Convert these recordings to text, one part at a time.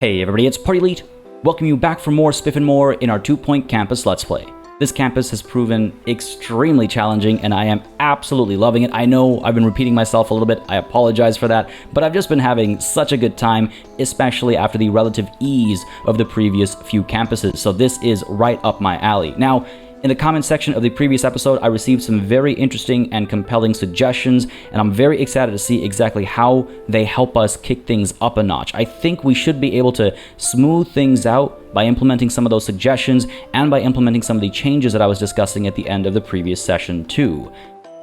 Hey everybody, it's PartyElite. Welcome you back for more Spiff and More in our 2-Point Campus Let's Play. This campus has proven extremely challenging and I am absolutely loving it. I know I've been repeating myself a little bit, I apologize for that, but I've just been having such a good time, especially after the relative ease of the previous few campuses, so this is right up my alley. Now, in the comment section of the previous episode, I received some very interesting and compelling suggestions, and I'm very excited to see exactly how they help us kick things up a notch. I think we should be able to smooth things out by implementing some of those suggestions and by implementing some of the changes that I was discussing at the end of the previous session too.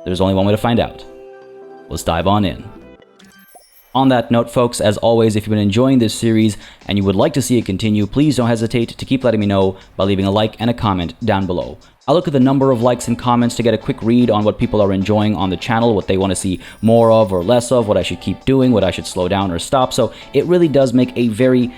There's only one way to find out. Let's dive on in. On that note, folks, as always, if you've been enjoying this series and you would like to see it continue, please don't hesitate to keep letting me know by leaving a like and a comment down below. I'll look at the number of likes and comments to get a quick read on what people are enjoying on the channel, what they want to see more of or less of, what I should keep doing, what I should slow down or stop. So it really does make a very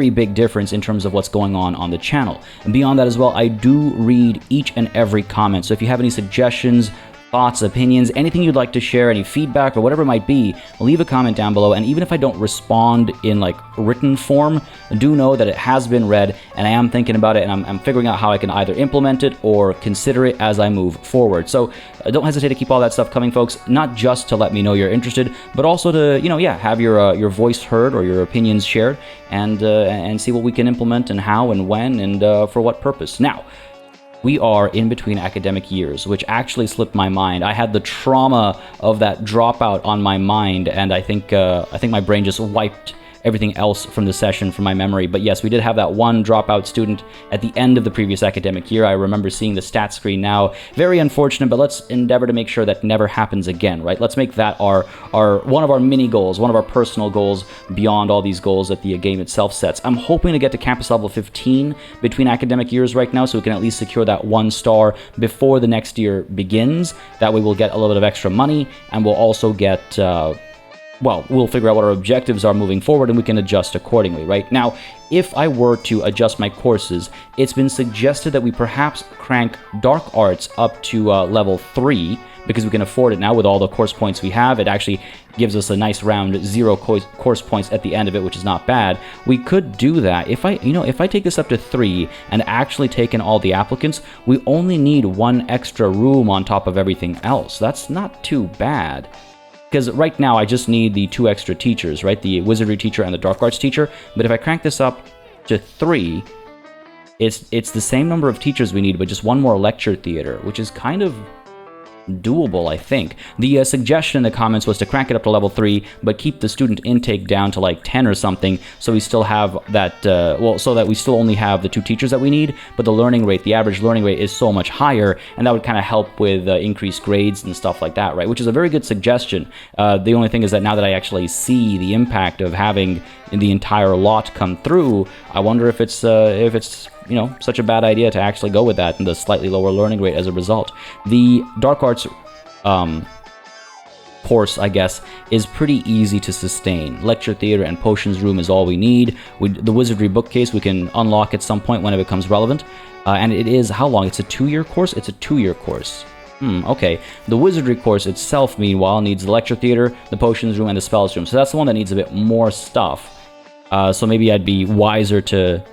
big difference in terms of what's going on the channel. And beyond that as well, I do read each and every comment. So if you have any suggestions, thoughts, opinions, anything you'd like to share, any feedback or whatever it might be, leave a comment down below. And even if I don't respond in like written form, do know that it has been read and I am thinking about it and I'm figuring out how I can either implement it or consider it as I move forward. So don't hesitate to keep all that stuff coming, folks, not just to let me know you're interested, but also to, have your voice heard or your opinions shared and see what we can implement and how and when and for what purpose. Now, we are in between academic years, which actually slipped my mind. I had the trauma of that dropout on my mind, and I think my brain just wiped everything else from the session from my memory. But yes, we did have that one dropout student at the end of the previous academic year. I remember seeing the stat screen now. Very unfortunate, but let's endeavor to make sure that never happens again, right? Let's make that our one of our mini goals, one of our personal goals beyond all these goals that the game itself sets. I'm hoping to get to campus level 15 between academic years right now, so we can at least secure that 1 star before the next year begins. That way we'll get a little bit of extra money, and we'll also get we'll figure out what our objectives are moving forward and we can adjust accordingly, right? Now, if I were to adjust my courses, it's been suggested that we perhaps crank Dark Arts up to level 3 because we can afford it now with all the course points we have. It actually gives us a nice round 0 course points at the end of it, which is not bad. We could do that. If I take this up to 3 and actually take in all the applicants, we only need 1 extra room on top of everything else. That's not too bad. Because right now I just need the 2 extra teachers, right? The wizardry teacher and the dark arts teacher. But if I crank this up to 3, it's the same number of teachers we need, but just 1 more lecture theater, which is kind of doable, I think. The suggestion in the comments was to crank it up to level 3, but keep the student intake down to like 10 or something, so we still have that, so that we still only have the 2 teachers that we need, but the learning rate, the average learning rate is so much higher, and that would kind of help with increased grades and stuff like that, right? Which is a very good suggestion. The only thing is that now that I actually see the impact of having the entire lot come through, I wonder if it's such a bad idea to actually go with that and the slightly lower learning rate as a result. The Dark Arts course, I guess, is pretty easy to sustain. Lecture theater and potions room is all we need. The wizardry bookcase we can unlock at some point when it becomes relevant. And it is, how long? It's a 2-year course? It's a 2-year course. Okay. The wizardry course itself, meanwhile, needs the lecture theater, the potions room, and the spells room. So that's the one that needs a bit more stuff. So maybe I'd be wiser to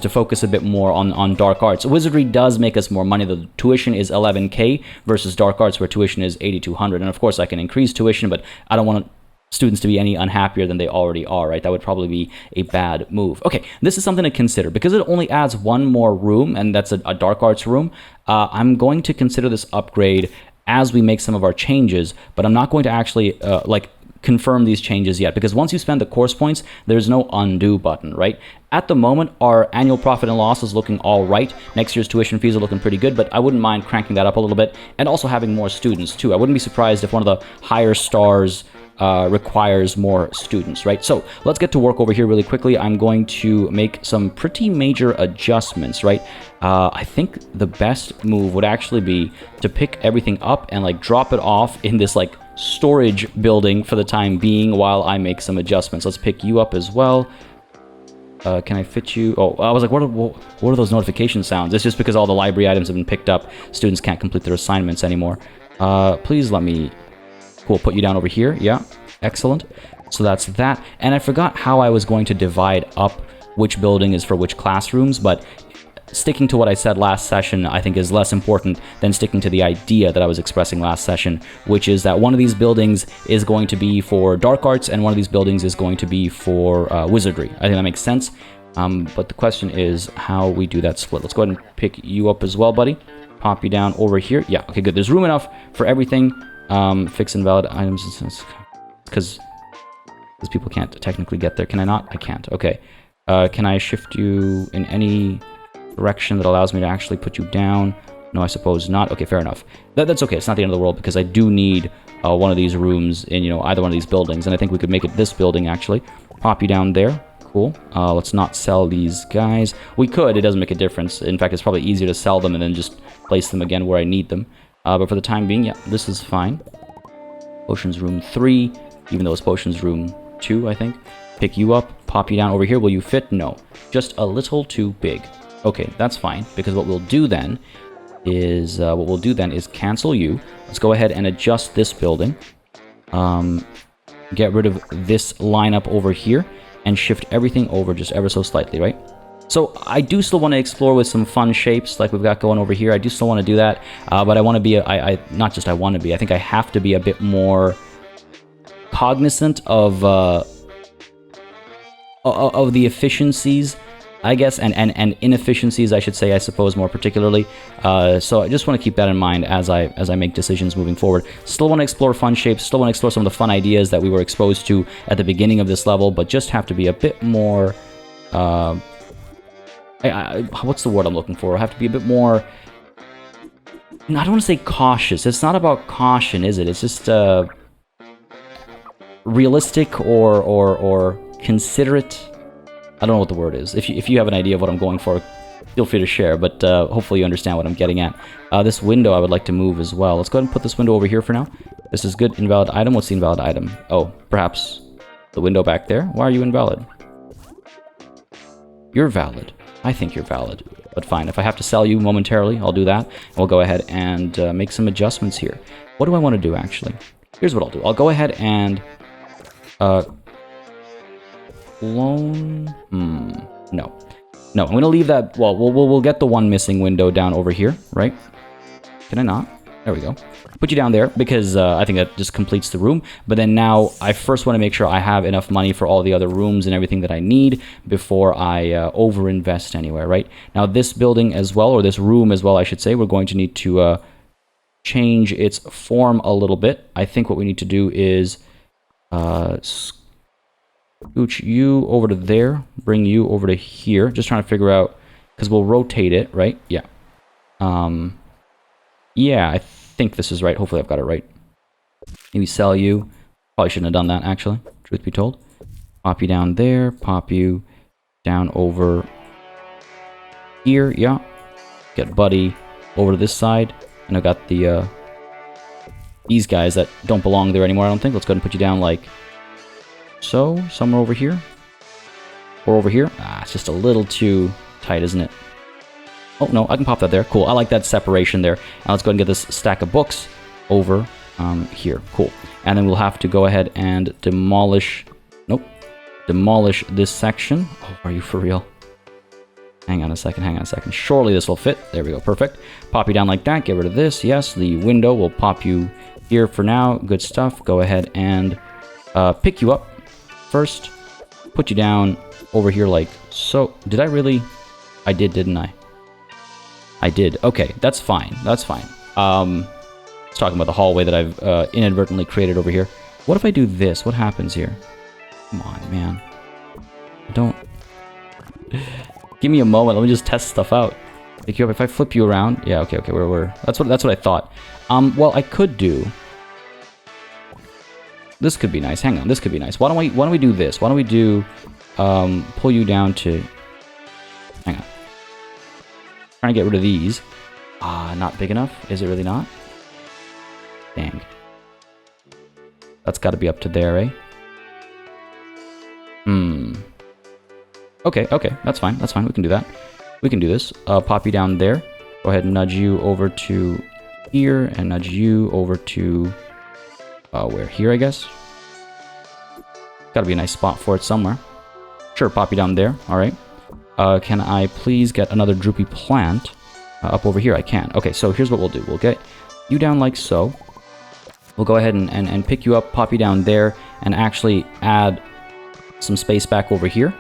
focus a bit more on Dark Arts. Wizardry does make us more money. The tuition is 11K versus Dark Arts where tuition is 8,200. And of course I can increase tuition, but I don't want students to be any unhappier than they already are, right? That would probably be a bad move. Okay, this is something to consider. Because it only adds 1 more room, and that's a Dark Arts room, I'm going to consider this upgrade as we make some of our changes, but I'm not going to actually confirm these changes yet, because once you spend the course points, there's no undo button, right? At the moment, our annual profit and loss is looking all right. Next year's tuition fees are looking pretty good, but I wouldn't mind cranking that up a little bit, and also having more students too. I wouldn't be surprised if one of the higher stars requires more students, right? So let's get to work over here really quickly. I'm going to make some pretty major adjustments, right? I think the best move would actually be to pick everything up and like drop it off in this like storage building for the time being while I make some adjustments. Let's pick you up as well. Can I fit you? Oh, I was like, what are those notification sounds? It's just because all the library items have been picked up. Students can't complete their assignments anymore. Please let me... Cool, put you down over here. Yeah, excellent. So that's that. And I forgot how I was going to divide up which building is for which classrooms, but sticking to what I said last session, I think, is less important than sticking to the idea that I was expressing last session, which is that one of these buildings is going to be for dark arts and one of these buildings is going to be for wizardry. I think that makes sense. But the question is how we do that split. Let's go ahead and pick you up as well, buddy. Pop you down over here. Yeah, okay, good. There's room enough for everything. Fix invalid items because people can't technically get there. Can I not? I can't. Okay. Can I shift you in any direction that allows me to actually put you down? No, I suppose not. Okay, fair enough. That's okay. It's not the end of the world because I do need one of these rooms in, either one of these buildings. And I think we could make it this building, actually. Pop you down there. Cool. Let's not sell these guys. We could. It doesn't make a difference. In fact, it's probably easier to sell them and then just place them again where I need them. But for the time being, yeah, this is fine. Potions room 3, even though it's potions room 2, I think. Pick you up. Pop you down over here. Will you fit? No. Just a little too big. Okay, that's fine, because what we'll do then is cancel you. Let's go ahead and adjust this building. Get rid of this lineup over here and shift everything over just ever so slightly, right? So I do still want to explore with some fun shapes like we've got going over here. I do still want to do that, but I want to be, not just I want to be, I think I have to be a bit more cognizant of the efficiencies, I guess, and inefficiencies, I should say, I suppose, more particularly. So I just want to keep that in mind as I make decisions moving forward. Still want to explore fun shapes, still want to explore some of the fun ideas that we were exposed to at the beginning of this level, but just have to be a bit more... what's the word I'm looking for? I have to be a bit more... I don't want to say cautious. It's not about caution, is it? It's just realistic or considerate. I don't know what the word is. If you have an idea of what I'm going for, feel free to share, but hopefully you understand what I'm getting at. This window I would like to move as well. Let's go ahead and put this window over here for now. This is good. Invalid item. What's the invalid item? Oh, perhaps the window back there. Why are you invalid? You're valid. I think you're valid. But fine. If I have to sell you momentarily, I'll do that. And we'll go ahead and make some adjustments here. What do I want to do, actually? Here's what I'll do. I'll go ahead and... clone... No. No, I'm going to leave that... Well, we'll get the one missing window down over here, right? Can I not? There we go. Put you down there because I think that just completes the room. But then now I first want to make sure I have enough money for all the other rooms and everything that I need before I overinvest anywhere, right? Now this building as well, or this room as well, I should say, we're going to need to change its form a little bit. I think what we need to do is scooch you over to there, bring you over to here. Just trying to figure out, because we'll rotate it, right? Yeah. Yeah, I think this is right. Hopefully I've got it right. Maybe sell you. Probably shouldn't have done that, actually, truth be told. Pop you down there, pop you down over here, yeah. Get Buddy over to this side. And I've got the these guys that don't belong there anymore, I don't think. Let's go ahead and put you down like so, somewhere over here. Or over here. Ah, it's just a little too tight, isn't it? Oh, no, I can pop that there. Cool, I like that separation there. Now let's go ahead and get this stack of books over here. Cool. And then we'll have to go ahead and demolish... Nope. Demolish this section. Oh, are you for real? Hang on a second, hang on a second. Surely this will fit. There we go, perfect. Pop you down like that, get rid of this. Yes, the window will pop you here for now. Good stuff. Go ahead and pick you up first. Put you down over here like so. Did I really? I did, didn't I? I did. Okay, that's fine. That's fine. Let's talk about the hallway that I've inadvertently created over here. What if I do this? What happens here? Come on, man. Don't... Give me a moment. Let me just test stuff out. Pick you up. If I flip you around... Yeah, okay, okay. We're... That's what I thought. Well, I could do... This could be nice. Hang on. This could be nice. Why don't we do this? Why don't we do... pull you down to... Hang on. Trying to get rid of these. Not big enough. Is it really not? Dang. That's got to be up to there, eh? Okay, okay. That's fine. That's fine. We can do that. We can do this. Pop you down there. Go ahead and nudge you over to here and nudge you over to... where? Here, I guess? Gotta be a nice spot for it somewhere. Sure, pop you down there. All right. Can I please get another droopy plant up over here? I can. Okay, so here's what we'll do. We'll get you down like so. We'll go ahead and pick you up, pop you down there, and actually add some space back over here.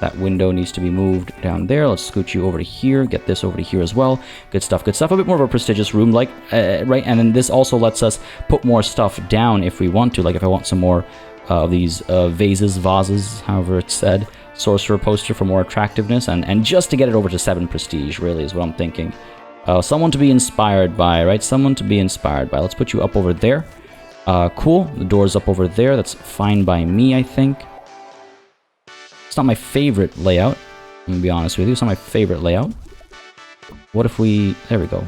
That window needs to be moved down there. Let's scoot you over to here. Get this over to here as well. Good stuff, good stuff. A bit more of a prestigious room, like, right? And then this also lets us put more stuff down if we want to. Like if I want some more of these vases, however it's said. Sorcerer poster for more attractiveness. And just to get it over to 7 prestige, really, is what I'm thinking. Someone to be inspired by, right? Someone to be inspired by. Let's put you up over there. Cool. The door's up over there. That's fine by me, I think. It's not my favorite layout. I'm going to be honest with you. It's not my favorite layout. What if we... There we go.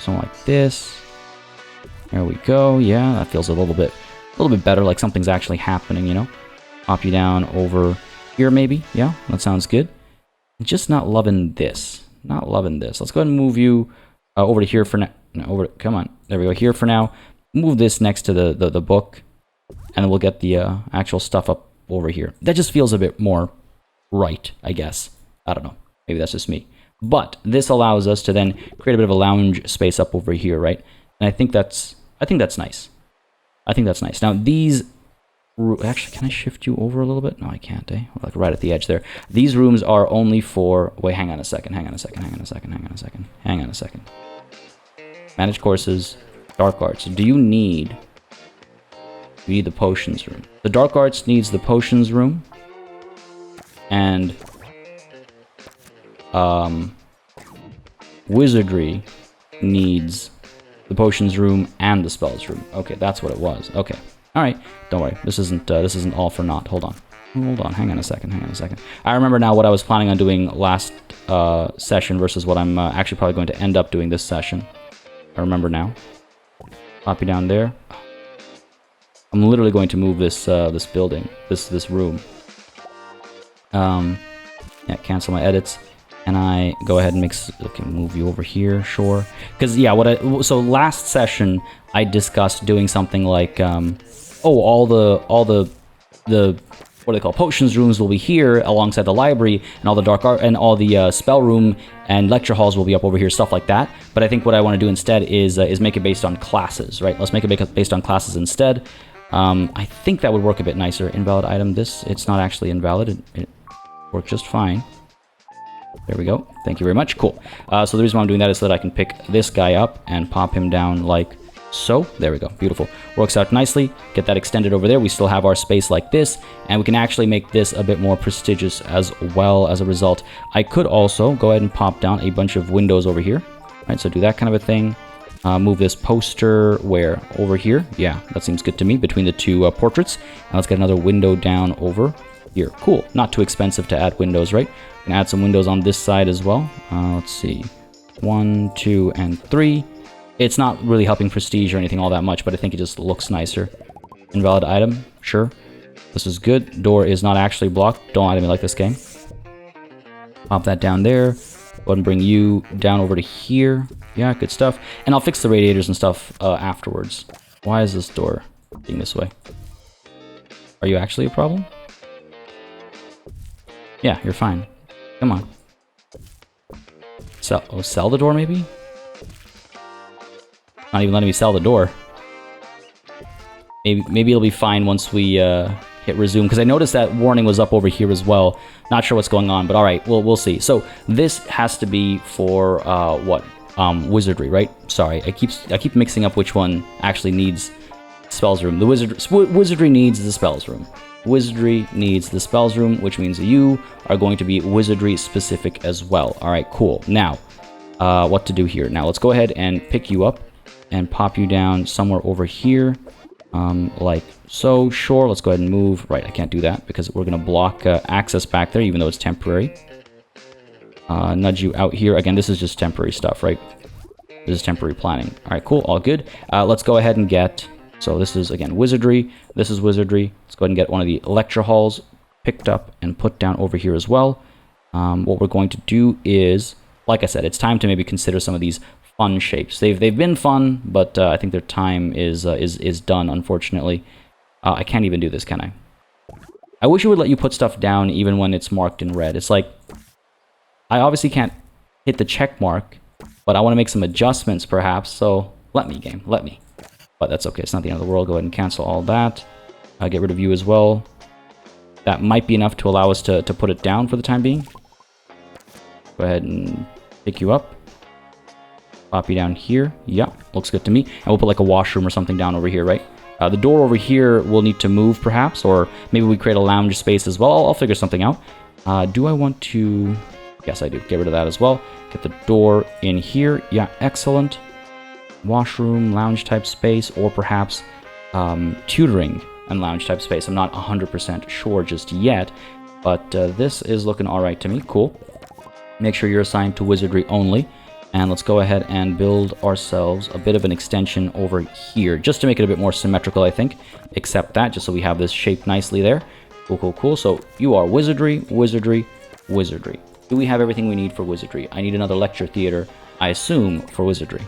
Something like this. There we go. Yeah, that feels a little bit better, like something's actually happening, you know? Pop you down over here, maybe. Yeah, that sounds good. Just not loving this. Not loving this. Let's go ahead and move you over to here for now. No, come on. There we go. Here for now. Move this next to the book. And then we'll get the actual stuff up over here. That just feels a bit more right, I guess. I don't know. Maybe that's just me. But this allows us to then create a bit of a lounge space up over here, right? And I think that's nice. I think that's nice. Now these... Actually, can I shift you over a little bit? No, I can't, eh? Like right at the edge there. These rooms are only for... Wait, hang on a second. Manage courses. Dark arts. Do you need the potions room? The dark arts needs the potions room. And... wizardry needs the potions room and the spells room. Okay, that's what it was. Okay. Alright, don't worry. This isn't all for naught. Hold on. Hang on a second. I remember now what I was planning on doing last session versus what I'm actually probably going to end up doing this session. I remember now. Pop you down there. I'm literally going to move this this building, this room. Yeah, cancel my edits. And I go ahead and move you over here, sure. Because yeah, so last session I discussed doing something like all the what do they call potions rooms will be here alongside the library, and all the dark art and all the spell room and lecture halls will be up over here, stuff like that. But I think what I want to do instead is make it based on classes, right? Let's make it based on classes instead. I think that would work a bit nicer. Invalid item. It's not actually invalid. It worked just fine. There we go. Thank you very much. Cool. So the reason why I'm doing that is so that I can pick this guy up and pop him down like so. There we go. Beautiful. Works out nicely. Get that extended over there. We still have our space like this, and we can actually make this a bit more prestigious as well as a result. I could also go ahead and pop down a bunch of windows over here. All right, so do that kind of a thing. Move this poster where? Over here? Yeah, that seems good to me, between the two portraits. And let's get another window down over here. Cool. Not too expensive to add windows, right? We can add some windows on this side as well. Let's see. 1, 2, and 3. It's not really helping prestige or anything all that much, but I think it just looks nicer. Invalid item. Sure. This is good. Door is not actually blocked. Don't lie to me like this game. Pop that down there. Go ahead and bring you down over to here. Yeah, good stuff. And I'll fix the radiators and stuff afterwards. Why is this door being this way? Are you actually a problem? Yeah, you're fine. Come on. Sell the door, maybe? Not even letting me sell the door. Maybe it'll be fine once we hit resume, because I noticed that warning was up over here as well. Not sure what's going on, but all right, we'll see. So this has to be for what? Wizardry, right? Sorry, I keep mixing up which one actually needs spells room. The wizardry needs the spells room. Wizardry needs the spells room, which means you are going to be wizardry specific as well. All right, cool. Now, what to do here? Now let's go ahead and pick you up and pop you down somewhere over here, like so. Sure, let's go ahead and move. Right, I can't do that because we're going to block access back there, even though it's temporary. Nudge you out here. Again, this is just temporary stuff, right? This is temporary planning. All right, cool, all good. Let's go ahead and get... So this is, again, wizardry. This is wizardry. Let's go ahead and get one of the lecture halls picked up and put down over here as well. What we're going to do is, like I said, it's time to maybe consider some of these fun shapes. They've been fun, but I think their time is done, unfortunately. I can't even do this, can I? I wish it would let you put stuff down even when it's marked in red. It's like, I obviously can't hit the check mark, but I want to make some adjustments perhaps, so let me, game, let me. But that's okay, it's not the end of the world. Go ahead and cancel all that. Get rid of you as well. That might be enough to allow us to put it down for the time being. Go ahead and pick you up. Pop you down here. Yeah, looks good to me. And we'll put like a washroom or something down over here, right? The door over here will need to move perhaps, or maybe we create a lounge space as well. I'll figure something out. Do I want to... Yes, I do. Get rid of that as well. Get the door in here. Yeah, excellent. Washroom, lounge type space, or perhaps tutoring and lounge type space. I'm not 100% sure just yet, but this is looking all right to me. Cool. Make sure you're assigned to wizardry only. And let's go ahead and build ourselves a bit of an extension over here, just to make it a bit more symmetrical, I think. Except that, just so we have this shaped nicely there. Cool, cool, cool. So you are wizardry, wizardry, wizardry. Do we have everything we need for wizardry? I need another lecture theater, I assume, for wizardry.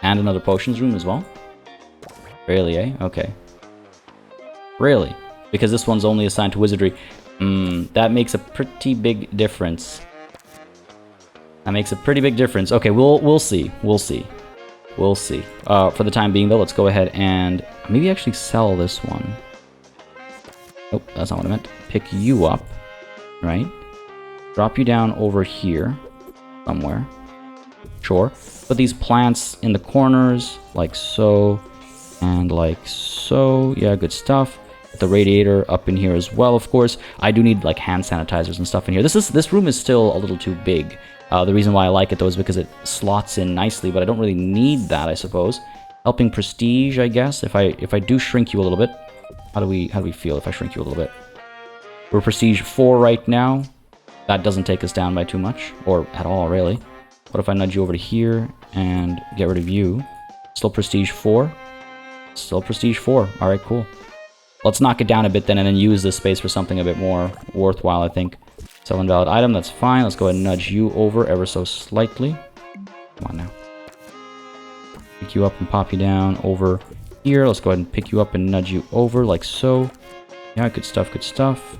And another potions room as well? Really, eh? Okay. Really? Because this one's only assigned to wizardry. That makes a pretty big difference. That makes a pretty big difference. Okay, we'll see. We'll see. We'll see. For the time being, though, let's go ahead and maybe actually sell this one. Oh, that's not what I meant. Pick you up, right? Drop you down over here somewhere. Sure. Put these plants in the corners, like so, and like so. Yeah, good stuff. Put the radiator up in here as well, of course. I do need like hand sanitizers and stuff in here. This room is still a little too big. The reason why I like it, though, is because it slots in nicely, but I don't really need that, I suppose. Helping prestige, I guess. If I do shrink you a little bit, how do we feel if I shrink you a little bit? We're prestige 4 right now. That doesn't take us down by too much, or at all, really. What if I nudge you over to here and get rid of you? Still prestige 4. Still prestige 4. All right, cool. Let's knock it down a bit then, and then use this space for something a bit more worthwhile, I think. Sell invalid item, that's fine. Let's go ahead and nudge you over ever so slightly. Come on now. Pick you up and pop you down over here. Let's go ahead and pick you up and nudge you over like so. Yeah, good stuff, good stuff.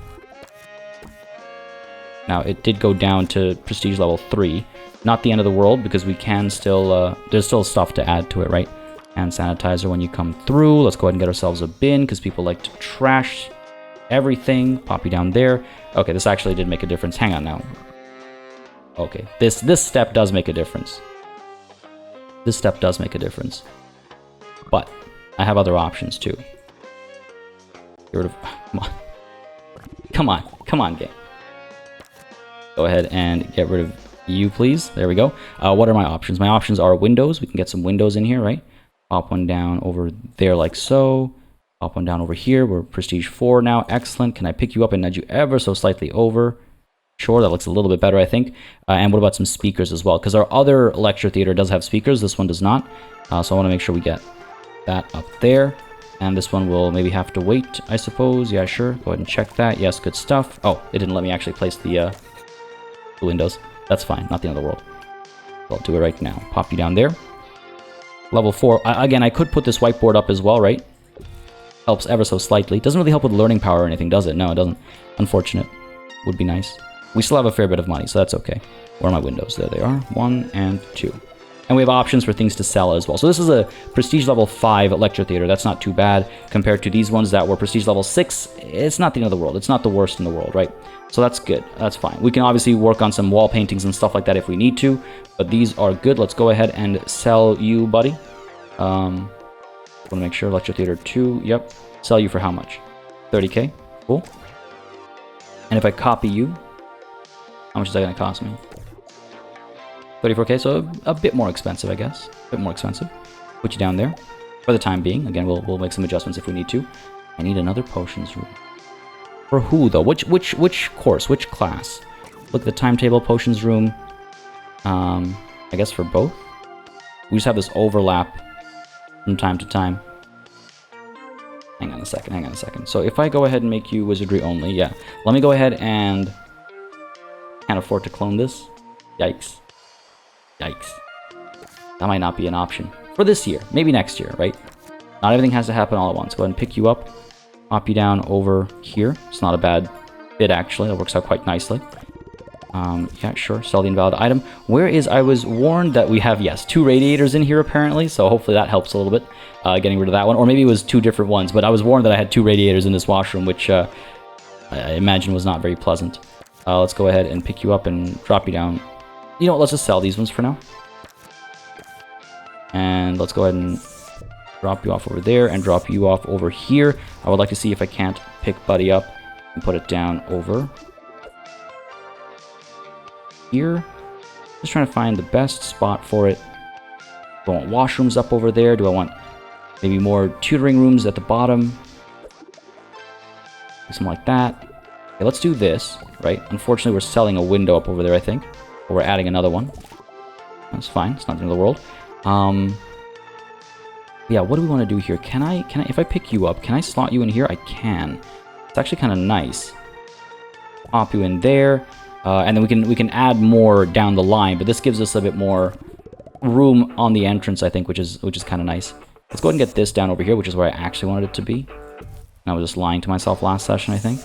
Now, it did go down to prestige level 3. Not the end of the world, because we can still... there's still stuff to add to it, right? Hand sanitizer when you come through. Let's go ahead and get ourselves a bin, because people like to trash everything. Pop you down there. Okay, this actually did make a difference. Hang on now. Okay, this step does make a difference. This step does make a difference. But I have other options too. Get rid of... Come on. Come on. Come on, game. Go ahead and get rid of you, please. There we go. What are my options? My options are windows. We can get some windows in here, right? Pop one down over there like so. Pop one down over here. We're prestige 4 now. Excellent. Can I pick you up and nudge you ever so slightly over? Sure, that looks a little bit better, I think. And what about some speakers as well? Because our other lecture theater does have speakers. This one does not. So I want to make sure we get that up there. And this one will maybe have to wait, I suppose. Yeah, sure. Go ahead and check that. Yes, good stuff. Oh, it didn't let me actually place the windows. That's fine. Not the end of the world. So I'll do it right now. Pop you down there. Level 4. Again, I could put this whiteboard up as well, right? Helps ever so slightly. Doesn't really help with learning power or anything, does it? No, it doesn't. Unfortunate. Would be nice. We still have a fair bit of money, so that's okay. Where are my windows? There they are. 1 and 2. And we have options for things to sell as well. So this is a prestige level 5 lecture theater. That's not too bad compared to these ones that were prestige level 6. It's not the end of the world. It's not the worst in the world, right? So that's good. That's fine. We can obviously work on some wall paintings and stuff like that if we need to, but these are good. Let's go ahead and sell you, buddy. Want to make sure. Lecture theater 2. Yep. Sell you for how much? 30k. Cool. And if I copy you, how much is that going to cost me? 34k, so a bit more expensive, I guess. A bit more expensive. Put you down there for the time being. Again, we'll make some adjustments if we need to. I need another potions room. For who, though? Which course? Which class? Look at the timetable, potions room. I guess for both. We just have this overlap from time to time. Hang on a second. So if I go ahead and make you wizardry only, yeah. Let me go ahead and... Can't afford to clone this. Yikes. Yikes. That might not be an option. For this year. Maybe next year, right? Not everything has to happen all at once. Go ahead and pick you up. pop you down over here. It's not a bad bid, actually. That works out quite nicely. Yeah, sure. Sell the invalid item. Where is... I was warned that we have, yes, 2 radiators in here, apparently. So hopefully that helps a little bit, getting rid of that one. Or maybe it was 2 different ones. But I was warned that I had 2 radiators in this washroom, which I imagine was not very pleasant. Let's go ahead and pick you up and drop you down. You know what? Let's just sell these ones for now. And let's go ahead and drop you off over there and drop you off over here. I would like to see if I can't pick Buddy up and put it down over here. Just trying to find the best spot for it. Do I want washrooms up over there? Do I want maybe more tutoring rooms at the bottom? Something like that. Okay, let's do this, right? Unfortunately, we're selling a window up over there, I think. Or we're adding another one. That's fine. It's not the end of the world. Yeah, what do we want to do here? Can I, if I pick you up, can I slot you in here? I can. It's actually kind of nice. Pop you in there. And then we can add more down the line, but this gives us a bit more room on the entrance, I think, which is kind of nice. Let's go ahead and get this down over here, which is where I actually wanted it to be. And I was just lying to myself last session, I think.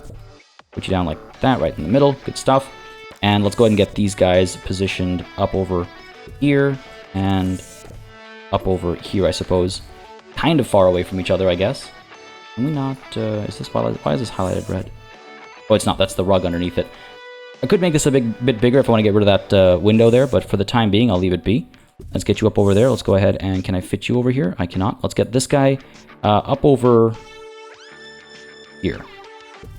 Put you down like that, right in the middle. Good stuff. And let's go ahead and get these guys positioned up over here and up over here, I suppose. Kind of far away from each other, I guess. Can we not... is this... Why is this highlighted red? Oh, it's not. That's the rug underneath it. I could make this a bit bigger if I want to get rid of that window there, but for the time being, I'll leave it be. Let's get you up over there. Let's go ahead and... Can I fit you over here? I cannot. Let's get this guy up over here.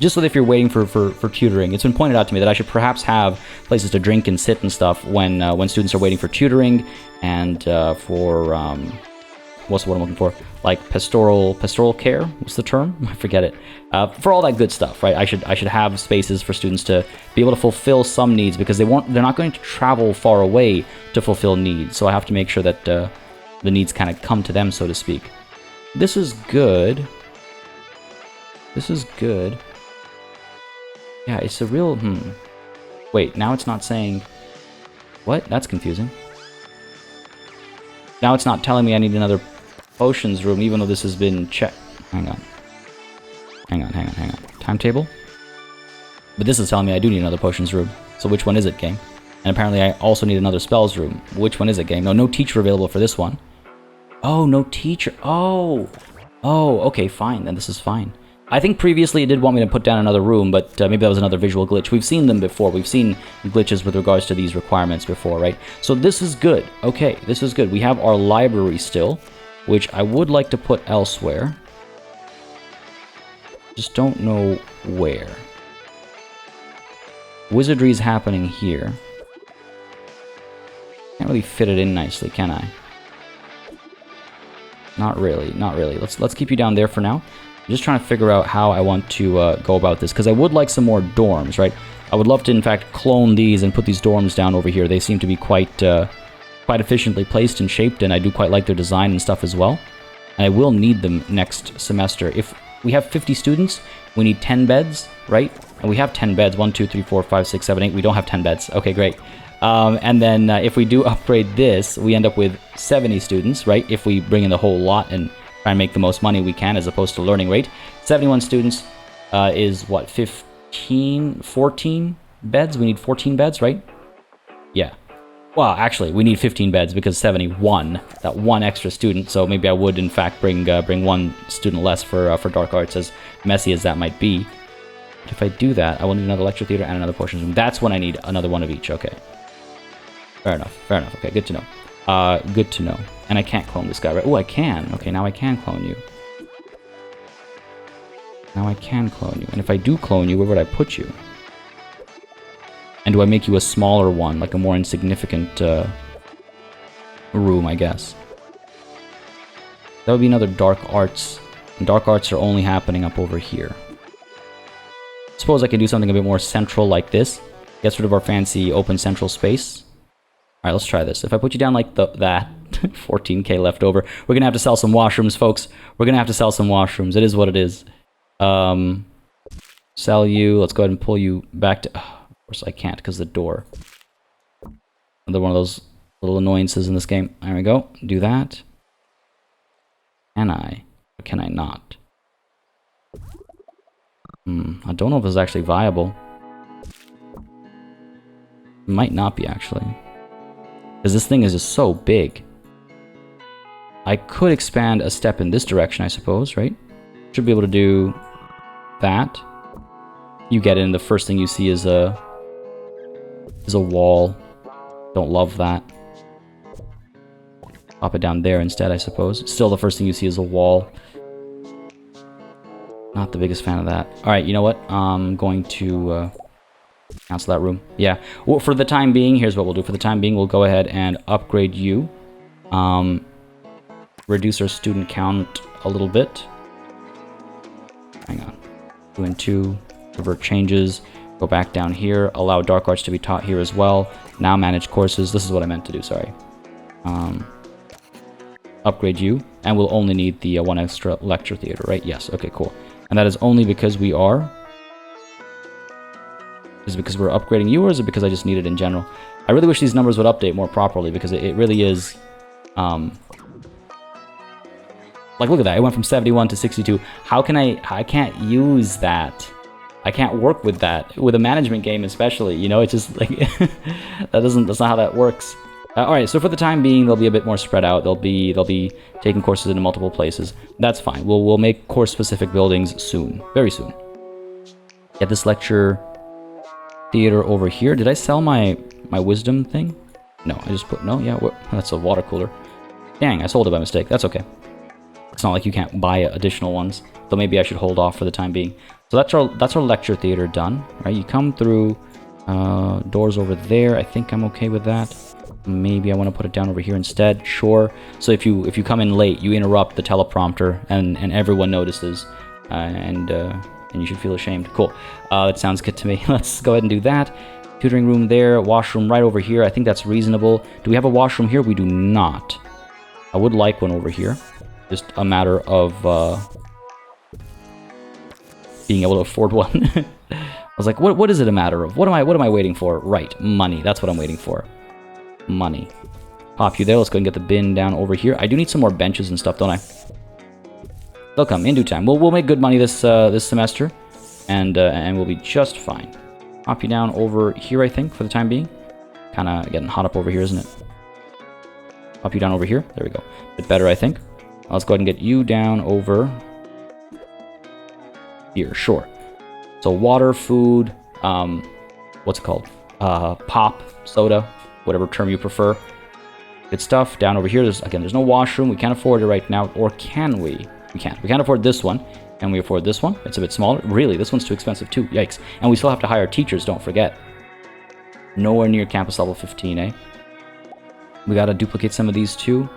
Just so that if you're waiting for tutoring, it's been pointed out to me that I should perhaps have places to drink and sit and stuff when students are waiting for tutoring and for... what's the word I'm looking for? Like pastoral care? What's the term? I forget it. For all that good stuff, right? I should have spaces for students to be able to fulfill some needs because they're not going to travel far away to fulfill needs. So I have to make sure that the needs kind of come to them, so to speak. This is good. This is good. Yeah, it's a real... Wait, now it's not saying... What? That's confusing. Now it's not telling me I need another potions room, even though this has been checked. Hang on. Timetable? But this is telling me I do need another potions room. So which one is it, game? And apparently I also need another spells room. Which one is it, game? No teacher available for this one. Oh, no teacher. Oh, okay, fine. Then this is fine. I think previously it did want me to put down another room, but maybe that was another visual glitch. We've seen them before. We've seen glitches with regards to these requirements before, right? So this is good. Okay, this is good. We have our library still, which I would like to put elsewhere. Just don't know where. Wizardry is happening here. Can't really fit it in nicely, can I? Not really. Let's keep you down there for now. I'm just trying to figure out how I want to go about this, because I would like some more dorms, right? I would love to, in fact, clone these and put these dorms down over here. They seem to be quite efficiently placed and shaped, and I do quite like their design and stuff as well. And I will need them next semester. If we have 50 students, we need 10 beds, right? And we have 10 beds. 1, 2, 3, 4, 5, 6, 7, 8. We don't have 10 beds. Okay, great. And then if we do upgrade this, we end up with 70 students, right? If we bring in the whole lot and try and make the most money we can as opposed to learning rate. 71 students is what, 14 beds? We need 14 beds, right? Yeah. Well, actually, we need 15 beds because 71, that one extra student, so maybe I would, in fact, bring one student less for Dark Arts, as messy as that might be. But if I do that, I will need another lecture theater and another potions room. That's when I need another one of each, okay. Fair enough. Okay, good to know. Good to know. And I can't clone this guy, right? Oh, I can. Okay, now I can clone you. And if I do clone you, where would I put you? And do I make you a smaller one, like a more insignificant room, I guess? That would be another Dark Arts. And Dark Arts are only happening up over here. Suppose I can do something a bit more central like this. Gets rid of our fancy open central space. Alright, let's try this. If I put you down like that, 14k left over. We're going to have to sell some washrooms, folks. We're going to have to sell some washrooms. It is what it is. Sell you. Let's go ahead and pull you back to... of course I can't because the door. Another one of those little annoyances in this game. There we go. Do that. Can I? Or can I not? I don't know if it's actually viable. It might not be, actually. Because this thing is just so big. I could expand a step in this direction, I suppose, right? Should be able to do that. You get in, the first thing you see is a wall. Don't love that. Pop it down there instead, I suppose. Still, the first thing you see is a wall. Not the biggest fan of that. Alright, you know what? I'm going to cancel that room. Yeah. Well, for the time being, here's what we'll do. For the time being, we'll go ahead and upgrade you. Reduce our student count a little bit. Hang on. 2 and 2. Revert changes. Go back down here. Allow dark arts to be taught here as well. Now manage courses. This is what I meant to do, sorry. Upgrade you. And we'll only need the one extra lecture theater, right? Yes. Okay, cool. And that is only because we are... Is it because we're upgrading you, or is it because I just need it in general? I really wish these numbers would update more properly, because it really is... Like, look at that. It went from 71 to 62. How can I can't use that. I can't work with that. With a management game especially, you know, it's just like... that's not how that works. Alright, so for the time being, they'll be a bit more spread out. They'll be taking courses in multiple places. That's fine. We'll make course-specific buildings soon. Very soon. Get this lecture theater over here. Did I sell my wisdom thing? No, I just put... No, yeah, that's a water cooler. Dang, I sold it by mistake. That's okay. It's not like you can't buy additional ones. Though maybe I should hold off for the time being. So that's our lecture theater done. Right? You come through doors over there. I think I'm okay with that. Maybe I want to put it down over here instead. Sure. So if you come in late, you interrupt the teleprompter, and everyone notices, and you should feel ashamed. Cool. That sounds good to me. Let's go ahead and do that. Tutoring room there. Washroom right over here. I think that's reasonable. Do we have a washroom here? We do not. I would like one over here. Just a matter of being able to afford one. I was like, what is it a matter of? What am I waiting for? Right, money. That's what I'm waiting for. Money. Pop you there. Let's go and get the bin down over here. I do need some more benches and stuff, don't I? They'll come in due time. We'll make good money this semester, and we'll be just fine. Pop you down over here, I think, for the time being. Kind of getting hot up over here, isn't it? Pop you down over here. There we go. Bit better, I think. Let's go ahead and get you down over here. Sure. So water, food, what's it called? Pop, soda, whatever term you prefer. Good stuff. Down over here, there's no washroom. We can't afford it right now. Or can we? We can't. We can't afford this one. Can we afford this one? It's a bit smaller. Really, this one's too expensive too. Yikes. And we still have to hire teachers, don't forget. Nowhere near campus level 15, eh? We gotta duplicate some of these too.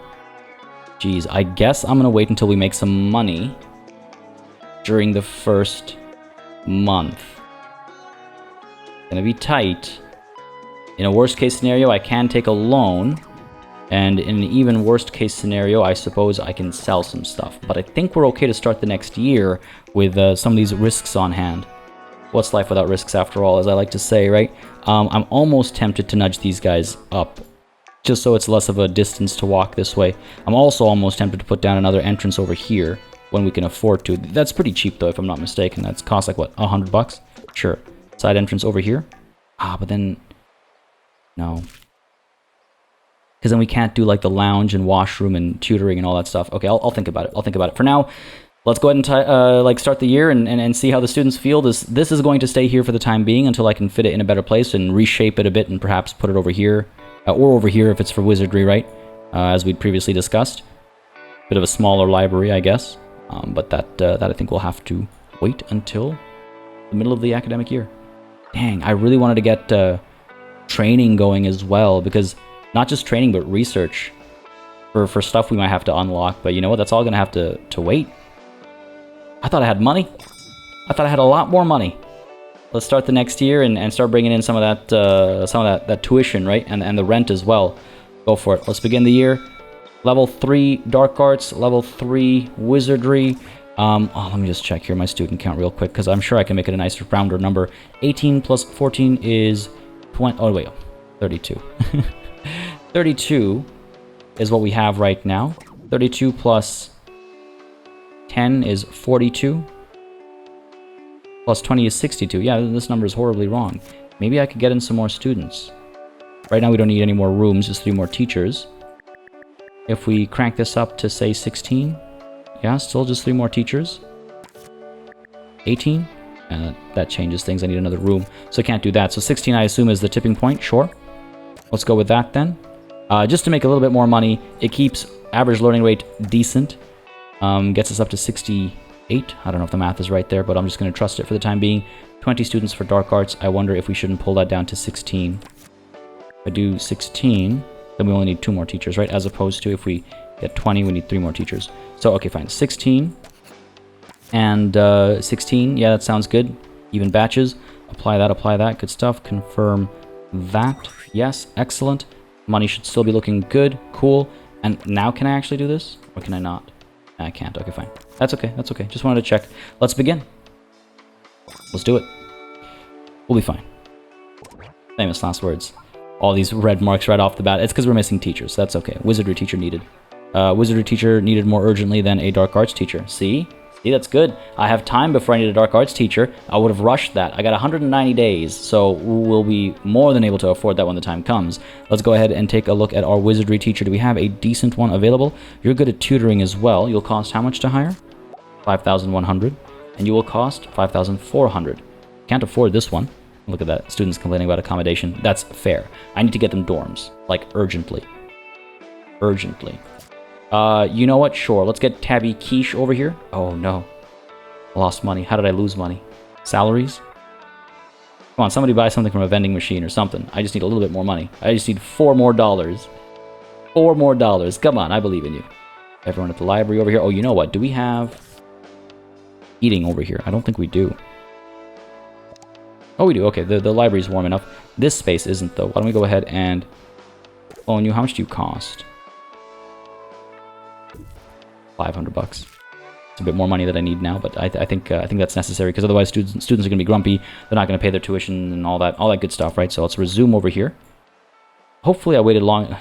Geez, I guess I'm gonna wait until we make some money during the first month. Gonna be tight. In a worst case scenario, I can take a loan. And in an even worst case scenario, I suppose I can sell some stuff. But I think we're okay to start the next year with some of these risks on hand. What's life without risks after all, as I like to say, right? I'm almost tempted to nudge these guys up, just so it's less of a distance to walk this way. I'm also almost tempted to put down another entrance over here when we can afford to. That's pretty cheap though, if I'm not mistaken. That's cost like, what, $100? Sure. Side entrance over here. But then... No. Because then we can't do like the lounge and washroom and tutoring and all that stuff. Okay, I'll think about it. I'll think about it. For now, let's go ahead and like start the year and see how the students feel. This is going to stay here for the time being until I can fit it in a better place and reshape it a bit and perhaps put it over here. Or over here if it's for wizardry, right? As we'd previously discussed. Bit of a smaller library, I guess. But that I think we'll have to wait until the middle of the academic year. Dang, I really wanted to get training going as well, because not just training, but research for stuff we might have to unlock. But you know what? That's all going to have to wait. I thought I had money. I thought I had a lot more money. Let's start the next year and start bringing in some of that tuition, right? And the rent as well. Go for it. Let's begin the year. Level 3 dark arts, level 3 wizardry. Let me just check here my student count real quick, because I'm sure I can make it a nicer rounder number. 18 plus 14 is 20. Oh wait, 32. 32 is what we have right now. 32 plus 10 is 42. Plus 20 is 62. Yeah, this number is horribly wrong. Maybe I could get in some more students. Right now we don't need any more rooms, just 3 more teachers. If we crank this up to, say, 16. Yeah, still just 3 more teachers. 18. That changes things. I need another room. So I can't do that. So 16, I assume, is the tipping point. Sure. Let's go with that then. Just to make a little bit more money, it keeps average learning rate decent. Gets us up to 68. I don't know if the math is right there, but I'm just going to trust it for the time being. 20 students for dark arts. I wonder if we shouldn't pull that down to 16. If I do 16, then we only need 2 more teachers, right? As opposed to if we get 20, we need 3 more teachers. So, okay, fine. 16 and 16. Yeah, that sounds good. Even batches. Apply that. Good stuff. Confirm that. Yes, excellent. Money should still be looking good. Cool. And now can I actually do this? Or can I not? I can't. Okay, fine. That's okay. That's okay. Just wanted to check. Let's begin. Let's do it. We'll be fine. Famous last words. All these red marks right off the bat. It's because we're missing teachers. That's okay. Wizardry teacher needed. Wizardry teacher needed more urgently than a dark arts teacher. See? See, that's good. I have time before I need a dark arts teacher. I would have rushed that. I got 190 days, so we'll be more than able to afford that when the time comes. Let's go ahead and take a look at our wizardry teacher. Do we have a decent one available? You're good at tutoring as well. You'll cost how much to hire? 5,100. And you will cost 5,400. Can't afford this one. Look at that. Students complaining about accommodation. That's fair. I need to get them dorms. Like, urgently. Urgently. You know what? Sure. Let's get Tabby Quiche over here. Oh, no. I lost money. How did I lose money? Salaries? Come on, somebody buy something from a vending machine or something. I just need a little bit more money. I just need $4 more. $4 more. Come on, I believe in you. Everyone at the library over here. Oh, you know what? Do we have eating over here? I don't think we do. Oh, we do. Okay, the library's warm enough. This space isn't, though. Why don't we go ahead and phone you? How much do you cost? 500 bucks. It's a bit more money that I need now, but I think that's necessary because otherwise students are going to be grumpy. They're not going to pay their tuition and all that good stuff, right? So let's resume over here. Hopefully I waited long. I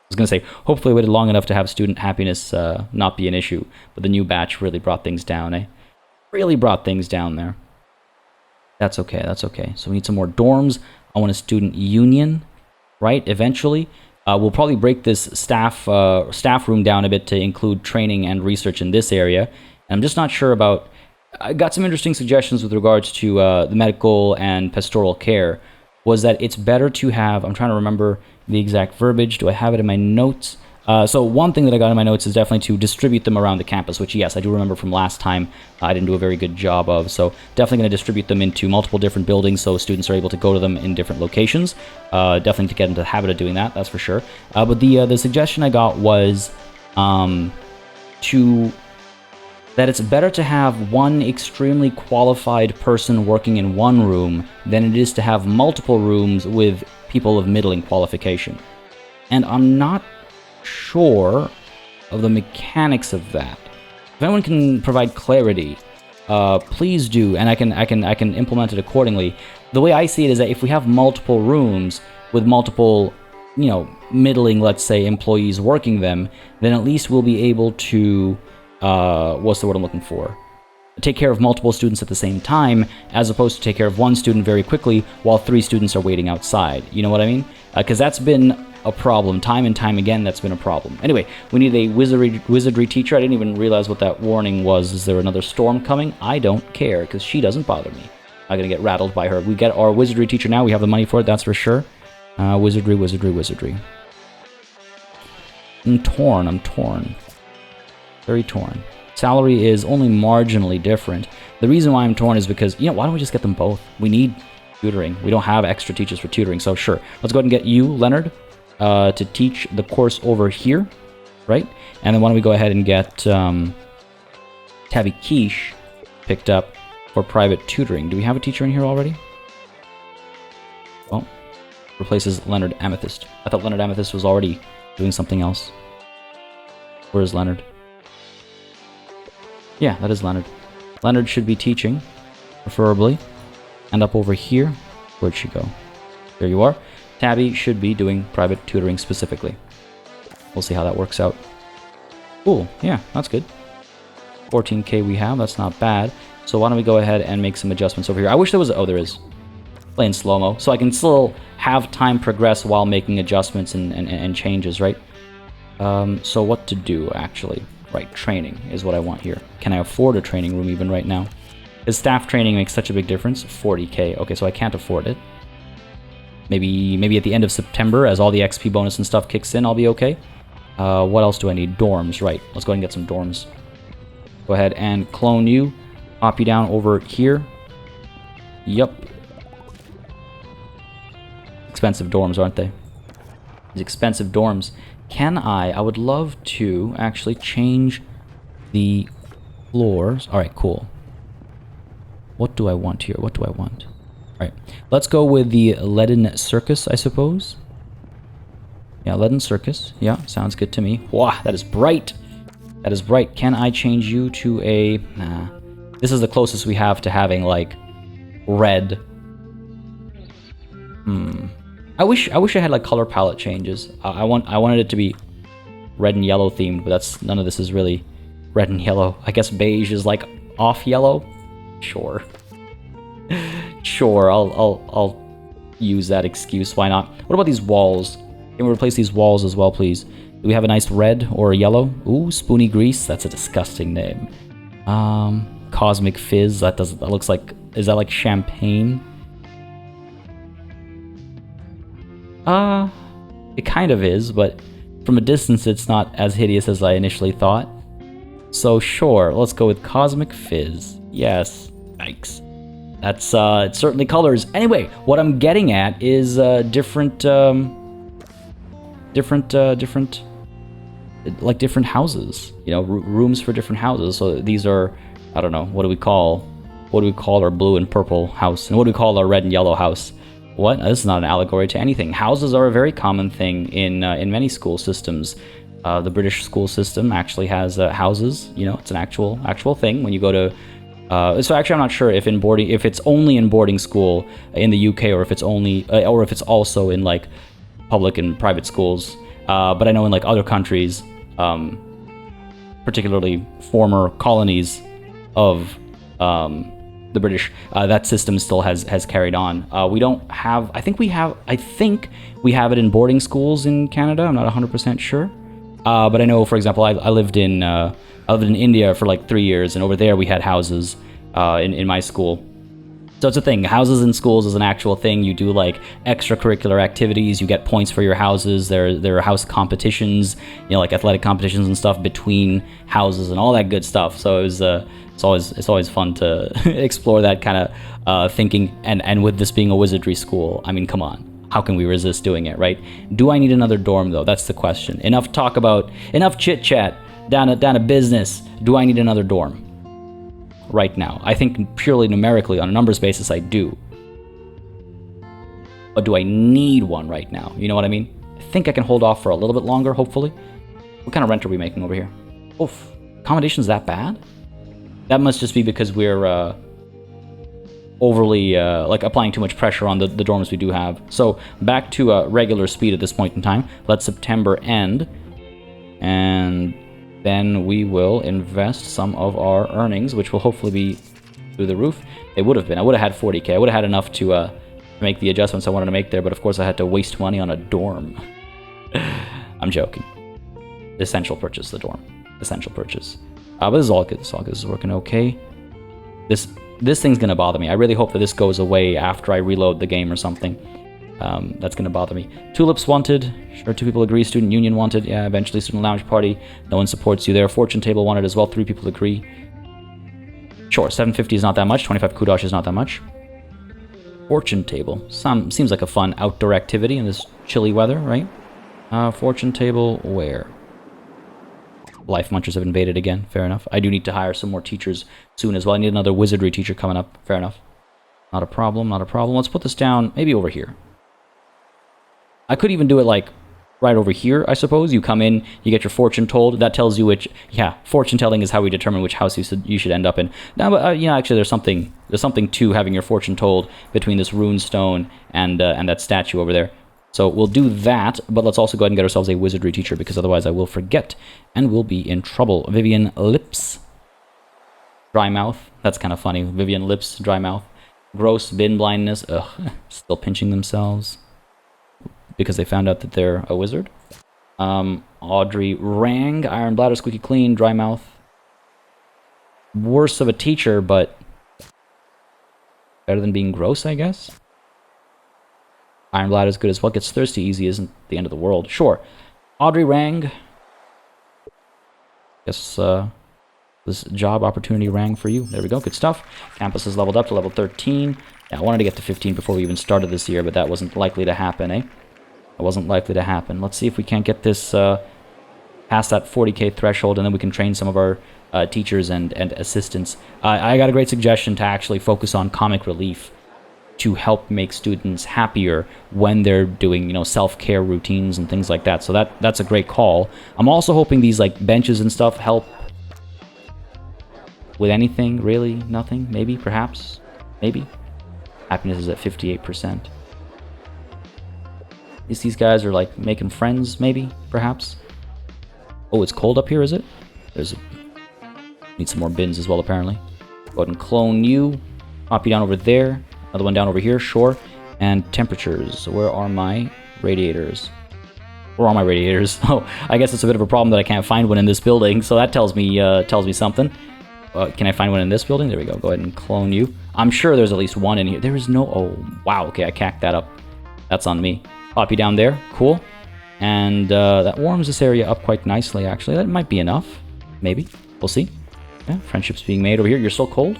was going to say hopefully I waited long enough to have student happiness not be an issue, but the new batch really brought things down. Really brought things down there. That's okay. That's okay. So we need some more dorms. I want a student union, right? Eventually. We'll probably break this staff room down a bit to include training and research in this area. And I'm just not sure about... I got some interesting suggestions with regards to the medical and pastoral care. Was that it's better to have... I'm trying to remember the exact verbiage. Do I have it in my notes? So one thing that I got in my notes is definitely to distribute them around the campus, which, yes, I do remember from last time I didn't do a very good job of. So definitely going to distribute them into multiple different buildings so students are able to go to them in different locations. Definitely to get into the habit of doing that, that's for sure. But the suggestion I got was that it's better to have one extremely qualified person working in one room than it is to have multiple rooms with people of middling qualification. And I'm not sure of the mechanics of that. If anyone can provide clarity, please do, and I can implement it accordingly. The way I see it is that if we have multiple rooms with multiple, middling, let's say, employees working them, then at least we'll be able to, what's the word I'm looking for? Take care of multiple students at the same time, as opposed to take care of one student very quickly while 3 students are waiting outside. You know what I mean? Because that's been a problem. Time and time again, that's been a problem. Anyway, we need a wizardry teacher. I didn't even realize what that warning was. Is there another storm coming? I don't care, because she doesn't bother me. I'm going to get rattled by her. We get our wizardry teacher now. We have the money for it, that's for sure. Wizardry. I'm torn. Very torn. Salary is only marginally different. The reason why I'm torn is because, why don't we just get them both? We need tutoring. We don't have extra teachers for tutoring, so sure. Let's go ahead and get you, Leonard, to teach the course over here, right? And then why don't we go ahead and get Tabby Quiche picked up for private tutoring. Do we have a teacher in here already? Well, replaces Leonard Amethyst. I thought Leonard Amethyst was already doing something else. Where is Leonard? Yeah, that is Leonard. Leonard should be teaching, preferably. And up over here, where'd she go? There you are. Tabby should be doing private tutoring specifically. We'll see how that works out. Cool, yeah, that's good. 14k we have, that's not bad. So why don't we go ahead and make some adjustments over here. I wish there was... Oh, there is. Playing slow-mo. So I can still have time progress while making adjustments and changes, right? So what to do, actually? Right, training is what I want here. Can I afford a training room even right now? Because staff training makes such a big difference. 40k. Okay, so I can't afford it. Maybe at the end of September, as all the XP bonus and stuff kicks in, I'll be okay. What else do I need? Dorms, right. Let's go ahead and get some dorms. Go ahead and clone you. Pop you down over here. Yup. Expensive dorms, aren't they? These expensive dorms. Can I would love to actually change the floors. Alright, cool. What do I want here? What do I want? Alright, let's go with the Leaden Circus, I suppose. Yeah, Leaden Circus. Yeah, sounds good to me. Wow, that is bright. That is bright. Can I change you to a... Nah. This is the closest we have to having, like, red. I wish I had, like, color palette changes. I wanted it to be red and yellow themed, but that's... None of this is really red and yellow. I guess beige is, like, off yellow? Sure. Sure, I'll use that excuse. Why not? What about these walls? Can we replace these walls as well, please? Do we have a nice red or a yellow? Ooh, Spoony Grease. That's a disgusting name. Cosmic Fizz. That looks like... Is that like champagne? It kind of is, but from a distance it's not as hideous as I initially thought. So sure, let's go with Cosmic Fizz. Yes. Yikes. That's, it's certainly colors. Anyway, what I'm getting at is, different houses. You know, rooms for different houses. So these are, I don't know, what do we call our blue and purple house? And what do we call our red and yellow house? What? This is not an allegory to anything. Houses are a very common thing in many school systems. The British school system actually has houses. You know, it's an actual thing. When you go to so actually, I'm not sure if it's only in boarding school in the UK, or if it's only, or if it's also in like public and private schools. But I know in like other countries, particularly former colonies of the British, that system still has carried on. We don't have. I think we have it in boarding schools in Canada. I'm not 100% sure. But I know, for example, I lived in India for like 3 years, and over there we had houses in my school. So it's a thing. Houses in schools is an actual thing. You do like extracurricular activities. You get points for your houses. There are house competitions, you know, like athletic competitions and stuff between houses and all that good stuff. So it was it's always fun to explore that kind of thinking. And with this being a wizardry school, I mean, come on. How can we resist doing it, right? Do I need another dorm, though? That's the question. Enough chit-chat down at business. Do I need another dorm? Right now. I think purely numerically, on a numbers basis, I do. But do I need one right now? You know what I mean? I think I can hold off for a little bit longer, hopefully. What kind of rent are we making over here? Oof. Accommodation's that bad? That must just be because we're... overly like applying too much pressure on the dorms we do have. So back to regular speed at this point in time. Let September end, and then we will invest some of our earnings, which will hopefully be through the roof. They would have been. I would have had 40k. I would have had enough to make the adjustments I wanted to make there, but of course I had to waste money on a dorm. I'm joking. Essential purchase, the dorm. Essential purchase. But this is all good. This is all good. This is working okay. This thing's gonna bother me. I really hope that this goes away after I reload the game or something. That's gonna bother me. Tulips wanted. Sure, 2 people agree. Student union wanted. Yeah, eventually student lounge party. No one supports you there. Fortune table wanted as well. 3 people agree. Sure, 750 is not that much. 25 kudosh is not that much. Fortune table. Seems like a fun outdoor activity in this chilly weather, right? Fortune table where? Life Munchers have invaded again. Fair enough. I do need to hire some more teachers soon as well. I need another wizardry teacher coming up. Fair enough. Not a problem, not a problem. Let's put this down maybe over here. I could even do it like right over here, I suppose. You come in, you get your fortune told. That tells you which... Yeah, fortune telling is how we determine which house you should end up in. Now, but you know, actually, there's something to having your fortune told between this rune stone and that statue over there. So we'll do that, but let's also go ahead and get ourselves a wizardry teacher, because otherwise I will forget and we'll be in trouble. Vivian Lips. Dry mouth. That's kind of funny. Vivian lips, dry mouth. Gross bin blindness. Ugh. Still pinching themselves because they found out that they're a wizard. Audrey Rang. Iron bladder, squeaky clean, dry mouth. Worse of a teacher, but better than being gross, I guess. Iron bladder is good as well. Gets thirsty easy isn't the end of the world. Sure. Audrey Rang. Guess this job opportunity rang for you. There we go. Good stuff. Campus is leveled up to level 13. Yeah, I wanted to get to 15 before we even started this year, but that wasn't likely to happen, eh? That wasn't likely to happen. Let's see if we can't get this past that 40k threshold, and then we can train some of our teachers and assistants. I got a great suggestion to actually focus on comic relief to help make students happier when they're doing, you know, self-care routines and things like that. So that's a great call. I'm also hoping these like benches and stuff help with anything, really. Nothing, maybe, perhaps, maybe. Happiness is at 58%. These guys are like making friends, maybe, perhaps. Oh, it's cold up here, is it? Need some more bins as well, apparently. Go ahead and clone you. Pop you down over there. Another one down over here, sure. And temperatures. Where are my radiators? Where are my radiators? Oh, I guess it's a bit of a problem that I can't find one in this building, so that tells me something. Can I find one in this building? There we go. Go ahead and clone you. I'm sure there's at least one in here. There is no... Oh, wow. Okay, I cacked that up. That's on me. Pop you down there. Cool. And that warms this area up quite nicely, actually. That might be enough. Maybe. We'll see. Yeah, friendships being made over here. You're still cold?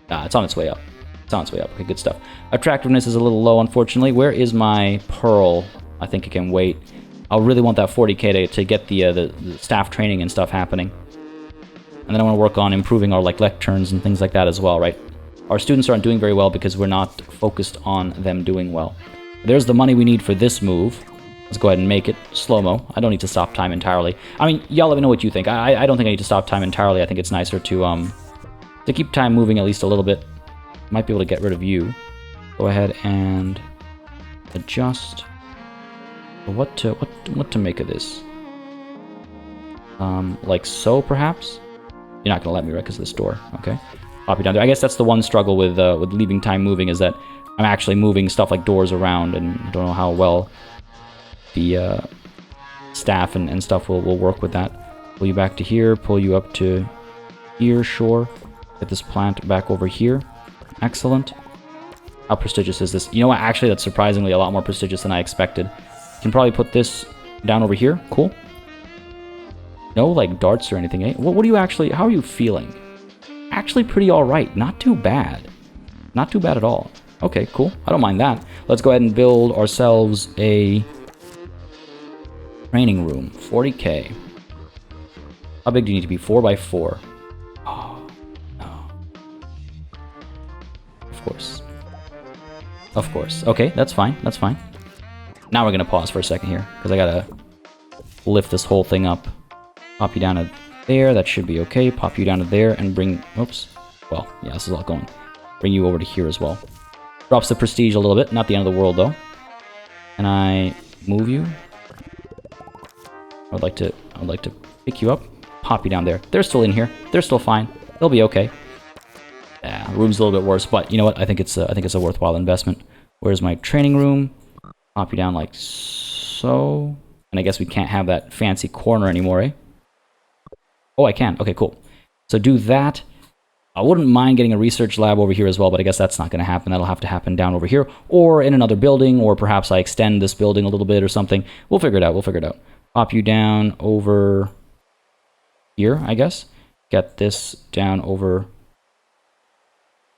Ah, it's on its way up. It's on its way up. Okay, good stuff. Attractiveness is a little low, unfortunately. Where is my pearl? I think it can wait. I'll really want that 40k to get the staff training and stuff happening. And then I want to work on improving our like lecterns and things like that as well, right? Our students aren't doing very well because we're not focused on them doing well. There's the money we need for this move. Let's go ahead and make it slow-mo. I don't need to stop time entirely. I mean, y'all let me know what you think. I don't think I need to stop time entirely. I think it's nicer to keep time moving at least a little bit. Might be able to get rid of you. Go ahead and adjust. What to make of this? Like so, perhaps? You're not gonna let me, right? Because of this door. Okay. Pop you down there. I guess that's the one struggle with leaving time moving is that I'm actually moving stuff like doors around, and I don't know how well the staff and stuff will work with that. Pull you back to here. Pull you up to here. Sure. Get this plant back over here. Excellent. How prestigious is this? You know what? Actually, that's surprisingly a lot more prestigious than I expected. Can probably put this down over here. Cool. No, like, darts or anything, eh? What do you actually... How are you feeling? Actually pretty alright. Not too bad. Not too bad at all. Okay, cool. I don't mind that. Let's go ahead and build ourselves a training room. 40k. How big do you need to be? 4x4. Oh, no. Of course. Of course. Okay, that's fine. That's fine. Now we're going to pause for a second here, because I got to lift this whole thing up. Pop you down to there, that should be okay. Pop you down to there and bring... Oops. Well, yeah, this is all going. Bring you over to here as well. Drops the prestige a little bit, not the end of the world though. Can I move you? I would like to pick you up, pop you down there. They're still in here. They're still fine. They'll be okay. Yeah, the room's a little bit worse, but you know what? I think it's a worthwhile investment. Where's my training room? Pop you down like so. And I guess we can't have that fancy corner anymore, eh? Oh, I can. Okay, cool. So do that. I wouldn't mind getting a research lab over here as well, but I guess that's not going to happen. That'll have to happen down over here, or in another building, or perhaps I extend this building a little bit or something. We'll figure it out. We'll figure it out. Pop you down over here, I guess. Get this down over...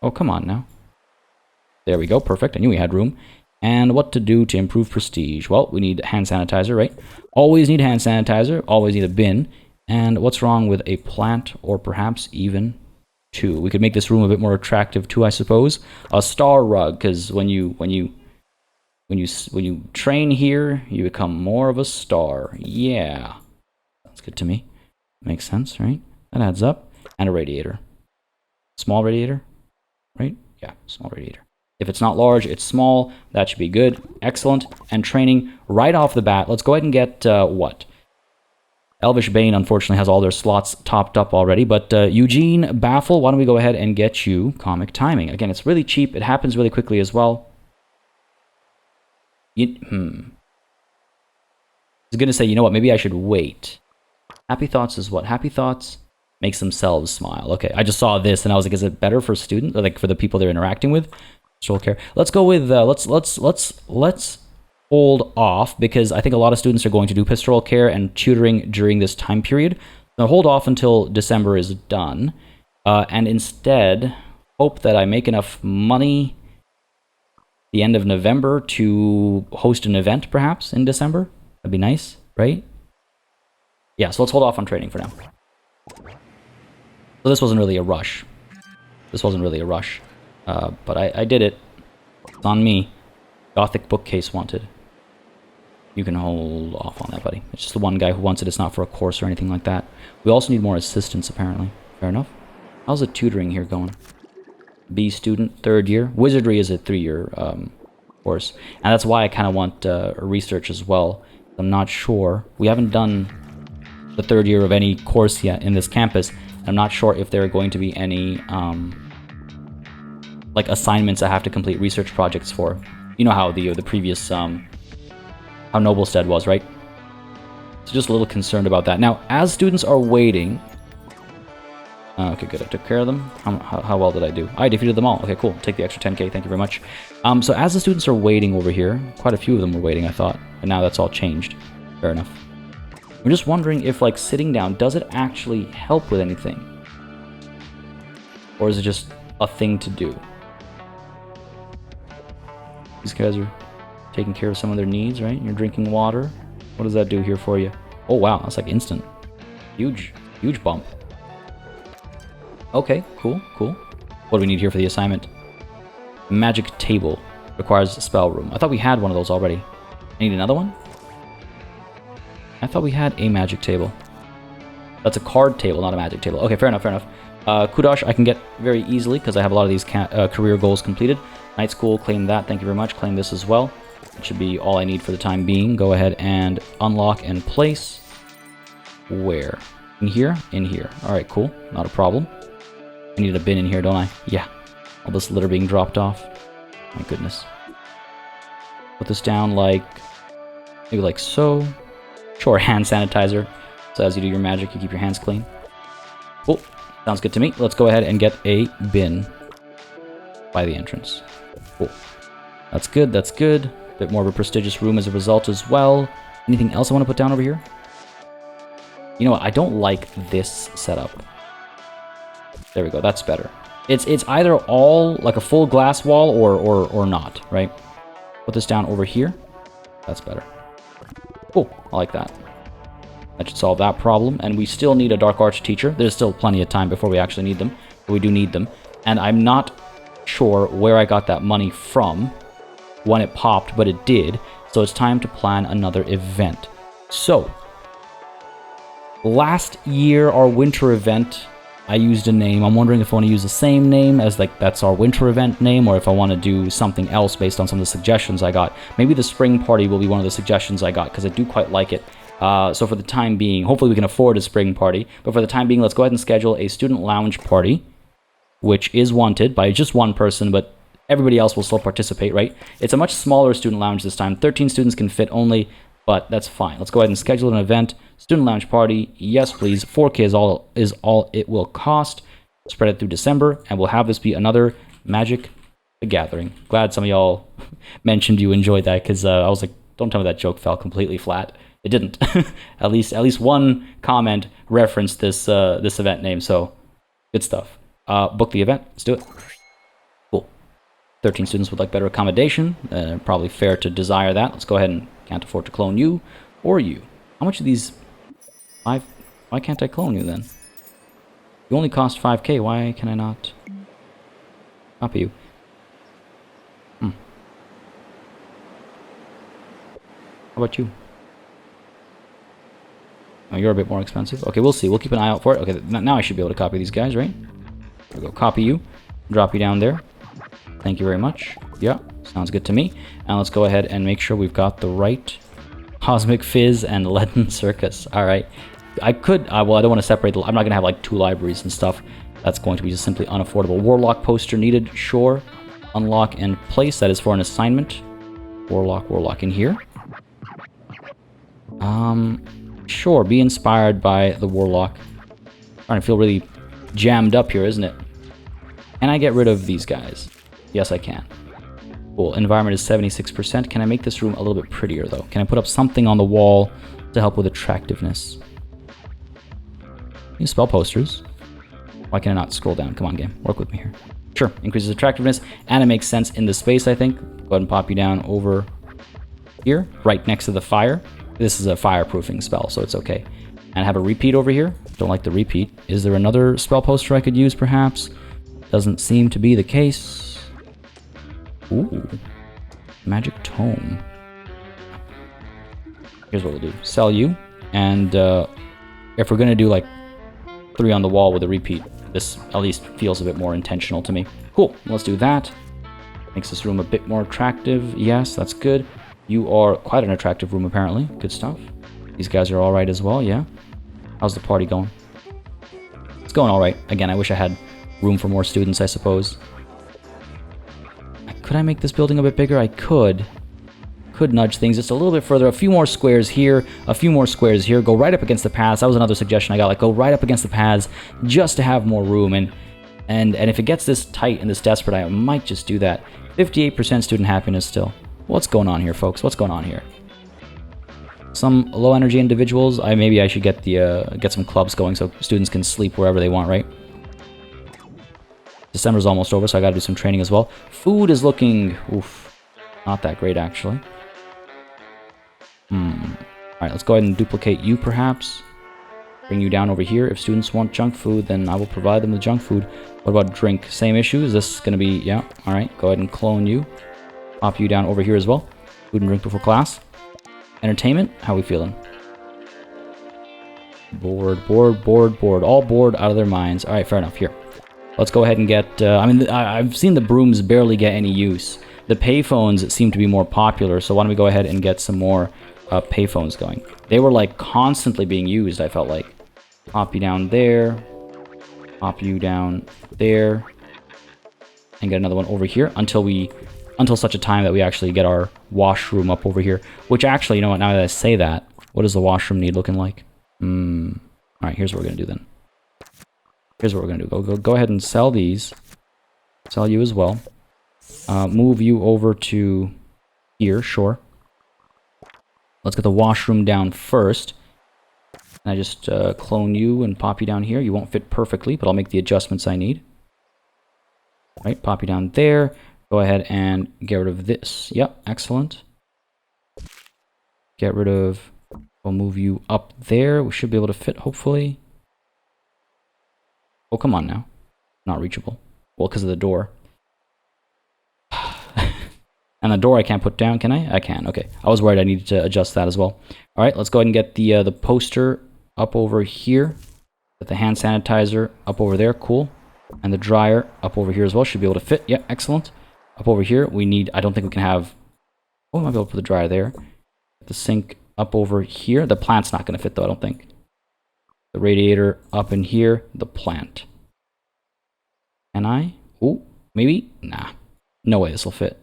Oh, come on now. There we go. Perfect. I knew we had room. And what to do to improve prestige? Well, we need hand sanitizer, right? Always need hand sanitizer. Always need a bin. And what's wrong with a plant, or perhaps even two? We could make this room a bit more attractive too, I suppose. A star rug, because when you train here, you become more of a star. Yeah, that's good to me. Makes sense, right? That adds up. And a radiator. Small radiator, right? Yeah, small radiator. If it's not large, it's small. That should be good. Excellent. And training right off the bat. Let's go ahead and get what? Elvish Bane, unfortunately, has all their slots topped up already. But Eugene Baffle, why don't we go ahead and get you Comic Timing? Again, it's really cheap. It happens really quickly as well. I was going to say, you know what? Maybe I should wait. Happy Thoughts is what? Happy Thoughts makes themselves smile. Okay, I just saw this and I was like, is it better for students, or like for the people they're interacting with? Pastoral Care. Let's go with let's hold off, because I think a lot of students are going to do Pastoral Care and tutoring during this time period. So hold off until December is done, and instead hope that I make enough money the end of November to host an event perhaps in December. That'd be nice, right? Yeah, so let's hold off on trading for now. So this wasn't really a rush. This wasn't really a rush. But I did it. It's on me. Gothic bookcase wanted. You can hold off on that, buddy. It's just the one guy who wants it. It's not for a course or anything like that. We also need more assistants, apparently. Fair enough. How's the tutoring here going? B student, 3rd year. Wizardry is a 3-year course. And that's why I kind of want research as well. I'm not sure. We haven't done the 3rd year of any course yet in this campus. I'm not sure if there are going to be any like assignments I have to complete research projects for. You know how the previous how Noblestead was, right? So just a little concerned about that. Now, as students are waiting... okay, good. I took care of them. How well did I do? I defeated them all. Okay, cool. Take the extra 10k. Thank you very much. So as the students are waiting over here, quite a few of them were waiting, I thought. And now that's all changed. Fair enough. I'm just wondering if, like, sitting down, does it actually help with anything? Or is it just a thing to do? These guys are taking care of some of their needs, right? You're drinking water. What does that do here for you? Oh, wow. That's like instant. Huge bump. Okay, cool. What do we need here for the assignment? Magic table. Requires a spell room. I thought we had one of those already. I need another one? I thought we had a magic table. That's a card table, not a magic table. Okay, fair enough. Kudosh I can get very easily because I have a lot of these career goals completed. Night School, claim that. Thank you very much. Claim this as well. It should be all I need for the time being. Go ahead and unlock and place. Where? In here? In here. Alright, cool. Not a problem. I need a bin in here, don't I? Yeah. All this litter being dropped off. My goodness. Put this down like... maybe like so. Sure, hand sanitizer. So as you do your magic, you keep your hands clean. Cool. Sounds good to me. Let's go ahead and get a bin by the entrance. Cool. That's good. Bit more of a prestigious room as a result as well. Anything else I want to put down over here? You know what? I don't like this setup. There we go. That's better. It's either all like a full glass wall or not, right? Put this down over here. That's better. Cool. I like that. That should solve that problem. And we still need a Dark Arts teacher. There's still plenty of time before we actually need them. But we do need them. And I'm not sure where I got that money from when it popped, but it did. So it's time to plan another event. So, last year, our winter event, I used a name. I'm wondering if I want to use the same name as, like, that's our winter event name, or if I want to do something else based on some of the suggestions I got. Maybe the spring party will be one of the suggestions I got, because I do quite like it. So for the time being, hopefully we can afford a spring party, but for the time being, let's go ahead and schedule a student lounge party, which is wanted by just one person, but everybody else will still participate, right? It's a much smaller student lounge this time. 13 students can fit only, but that's fine. Let's go ahead and schedule an event. Student lounge party, yes please. 4K is all it will cost. Spread it through December, and we'll have this be another Magic the Gathering. Glad some of y'all mentioned you enjoyed that, because I was like, don't tell me that joke fell completely flat. It didn't. at least one comment referenced this this event name, so good stuff. Book the event. Let's do it. Cool. 13 students would like better accommodation. Probably fair to desire that. Let's go ahead and can't afford to clone you or you. How much of these? 5? Why can't I clone you then? You only cost 5k. Why can I not copy you? How about you? Oh, you're a bit more expensive. Okay, we'll see. We'll keep an eye out for it. Okay, now I should be able to copy these guys, right? There we go. Copy you. Drop you down there. Thank you very much. Yeah, sounds good to me. And let's go ahead and make sure we've got the right Cosmic Fizz and Leaden Circus. All right. I could, well, I don't want to separate I'm not going to have like 2 libraries and stuff. That's going to be just simply unaffordable. Warlock poster needed, sure. Unlock and place, that is for an assignment. Warlock in here. Sure, be inspired by the Warlock. Starting to feel really jammed up here, isn't it? Can I get rid of these guys? Yes, I can. Cool, environment is 76%. Can I make this room a little bit prettier, though? Can I put up something on the wall to help with attractiveness? You spell posters. Why can I not scroll down? Come on, game. Work with me here. Sure, increases attractiveness, and it makes sense in the space, I think. Go ahead and pop you down over here, right next to the fire. This is a fireproofing spell, so it's okay. And have a repeat over here. Don't like the repeat. Is there another spell poster I could use, perhaps? Doesn't seem to be the case. Ooh. Magic tome. Here's what we'll do. Sell you. And if we're going to do like 3 on the wall with a repeat, this at least feels a bit more intentional to me. Cool. Let's do that. Makes this room a bit more attractive. Yes, that's good. You are quite an attractive room, apparently. Good stuff. These guys are alright as well, yeah. How's the party going? It's going alright. Again, I wish I had room for more students, I suppose. Could I make this building a bit bigger? I could. Could nudge things just a little bit further. A few more squares here. A few more squares here. Go right up against the paths. That was another suggestion I got. Like, go right up against the paths just to have more room. And if it gets this tight and this desperate, I might just do that. 58% student happiness still. What's going on here, folks? What's going on here? Some low energy individuals. Maybe I should get get some clubs going so students can sleep wherever they want, right? December's almost over, so I gotta do some training as well. Food is looking, oof, not that great actually. Alright, let's go ahead and duplicate you perhaps. Bring you down over here. If students want junk food, then I will provide them with junk food. What about drink? Same issue? Is this gonna be, yeah, alright, go ahead and clone you. Pop you down over here as well. Food and drink before class. Entertainment, how we feeling? Bored. All bored out of their minds. Alright, fair enough, here. Let's go ahead and get, I've seen the brooms barely get any use. The payphones seem to be more popular, so why don't we go ahead and get some more payphones going. They were like constantly being used, I felt like. Pop you down there. Pop you down there. And get another one over here until such a time that we actually get our washroom up over here. Which actually, you know what, now that I say that, what does the washroom need looking like? Alright, here's what we're going to do then. Here's what we're going to do. Go ahead and sell these. Sell you as well. Move you over to here, sure. Let's get the washroom down first. And I just clone you and pop you down here. You won't fit perfectly, but I'll make the adjustments I need. Right, pop you down there. Go ahead and get rid of this. Yep, excellent. Get rid of... We'll move you up there. We should be able to fit, hopefully. Oh, come on now. Not reachable. Well, because of the door. And the door I can't put down, can I? I can, okay. I was worried I needed to adjust that as well. Alright, let's go ahead and get the poster up over here. Get the hand sanitizer up over there, cool. And the dryer up over here as well. Should be able to fit. Yeah, excellent. Up over here, we need... I don't think we can have... Oh, I might be able to put the dryer there. Get the sink up over here. The plant's not going to fit, though, I don't think. The radiator up in here. The plant. Can I? Oh, maybe? Nah. No way this will fit.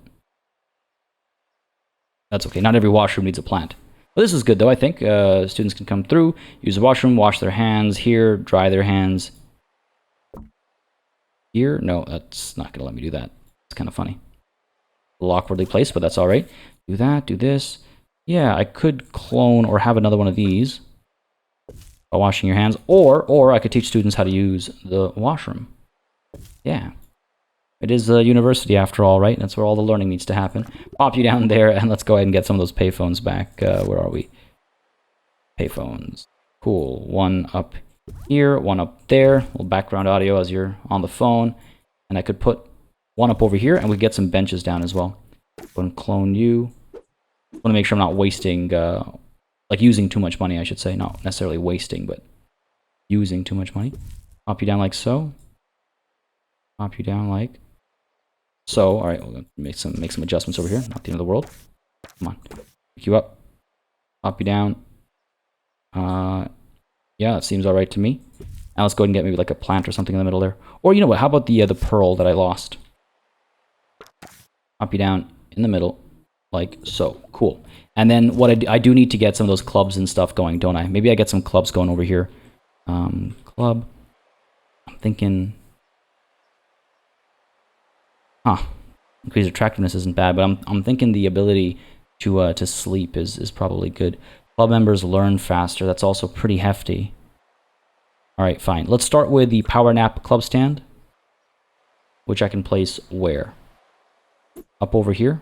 That's okay. Not every washroom needs a plant. But this is good, though, I think. Students can come through, use the washroom, wash their hands here, dry their hands. Here? No, that's not going to let me do that. It's kind of funny. A little awkwardly placed, but that's all right. Do that, do this. Yeah, I could clone or have another one of these by washing your hands. Or I could teach students how to use the washroom. Yeah. It is a university after all, right? That's where all the learning needs to happen. Pop you down there, and let's go ahead and get some of those payphones back. Where are we? Payphones. Cool. One up here, one up there. A little background audio as you're on the phone. And I could put one up over here, and we get some benches down as well. Go and clone you. I want to make sure I'm not wasting, like using too much money, I should say. Not necessarily wasting, but using too much money. Pop you down like so. Pop you down like so. All right, we'll make some adjustments over here. Not the end of the world. Come on, pick you up. Pop you down. Yeah, it seems alright to me. Now let's go ahead and get maybe like a plant or something in the middle there. Or you know what, how about the pearl that I lost? Pop you down in the middle, like so. Cool. And then what I do need to get some of those clubs and stuff going, don't I? Maybe I get some clubs going over here. Club. I'm thinking... Huh. Increased attractiveness isn't bad, but I'm thinking the ability to sleep is probably good. Club members learn faster. That's also pretty hefty. All right, fine. Let's start with the power nap club stand, which I can place where? Up over here.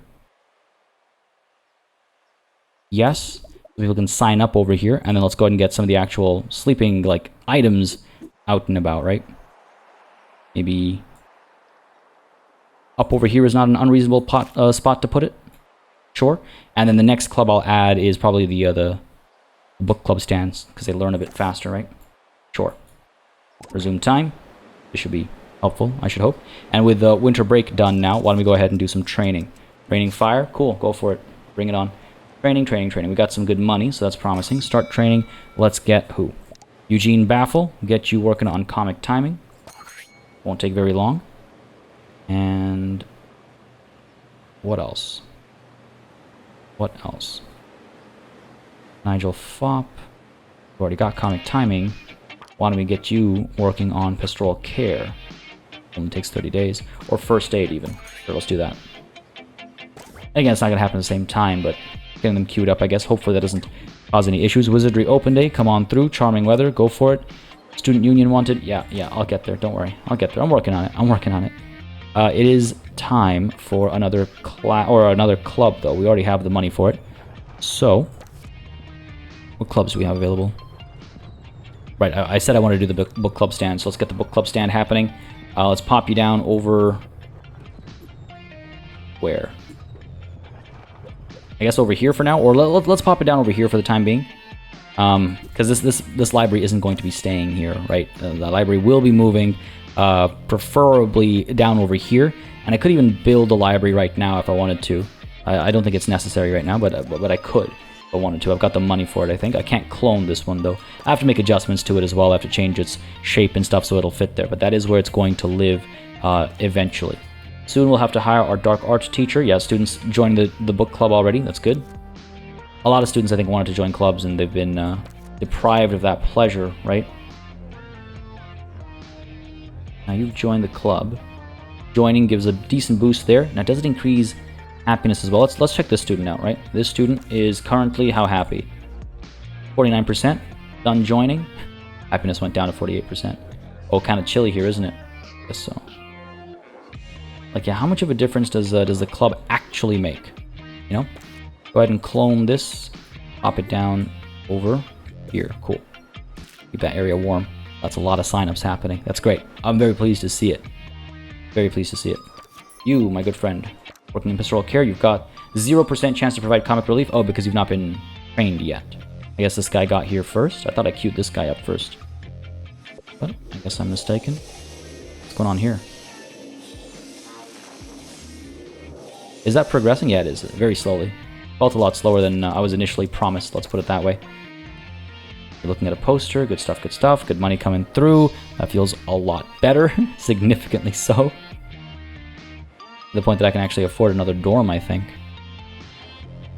Yes. People can sign up over here, and then let's go ahead and get some of the actual sleeping like items out and about, right? Maybe up over here is not an unreasonable spot to put it. Sure. And then the next club I'll add is probably the book club stands, because they learn a bit faster, right? Sure. Resume time. This should be helpful, I should hope. And with the winter break done now, why don't we go ahead and do some training? Training fire? Cool, go for it. Bring it on. Training, training, training. We got some good money, so that's promising. Start training. Let's get who? Eugene Baffle. Get you working on comic timing. Won't take very long. And what else? What else? Nigel Fopp. We've already got comic timing. Why don't we get you working on pastoral care? Only takes 30 days. Or first aid even. Sure, let's do that. Again, it's not going to happen at the same time, but getting them queued up, I guess. Hopefully that doesn't cause any issues. Wizardry Open Day, come on through. Charming weather, go for it. Student Union wanted. Yeah, I'll get there. Don't worry. I'll get there. I'm working on it. I'm working on it. It is time for another club, though. We already have the money for it. So, what clubs do we have available? Right, I said I wanted to do the book club stand, so let's get the book club stand happening. Let's pop you down over... Where? I guess over here for now, or let's pop it down over here for the time being. Because this library isn't going to be staying here, right? The library will be moving, preferably down over here. And I could even build a library right now if I wanted to. I don't think it's necessary right now, but I could if I wanted to. I've got the money for it, I think. I can't clone this one, though. I have to make adjustments to it as well. I have to change its shape and stuff so it'll fit there. But that is where it's going to live eventually. Soon we'll have to hire our dark arts teacher. Yeah, students joining the book club already. That's good. A lot of students, I think, wanted to join clubs, and they've been deprived of that pleasure, right? Now you've joined the club. Joining gives a decent boost there. Now, does it increase happiness as well? Let's check this student out, right? This student is currently how happy? 49%. Done joining. Happiness went down to 48%. Oh, kind of chilly here, isn't it? I guess so. Like, yeah, how much of a difference does the club actually make? You know? Go ahead and clone this. Pop it down over here. Cool. Keep that area warm. That's a lot of signups happening. That's great. I'm very pleased to see it. Very pleased to see it. You, my good friend, working in pastoral care, you've got 0% chance to provide comic relief. Oh, because you've not been trained yet. I guess this guy got here first. I thought I queued this guy up first. But I guess I'm mistaken. What's going on here? Is that progressing? Yeah, it is. Very slowly. Felt a lot slower than I was initially promised. Let's put it that way. You're looking at a poster. Good stuff, good stuff. Good money coming through. That feels a lot better. Significantly so. To the point that I can actually afford another dorm, I think.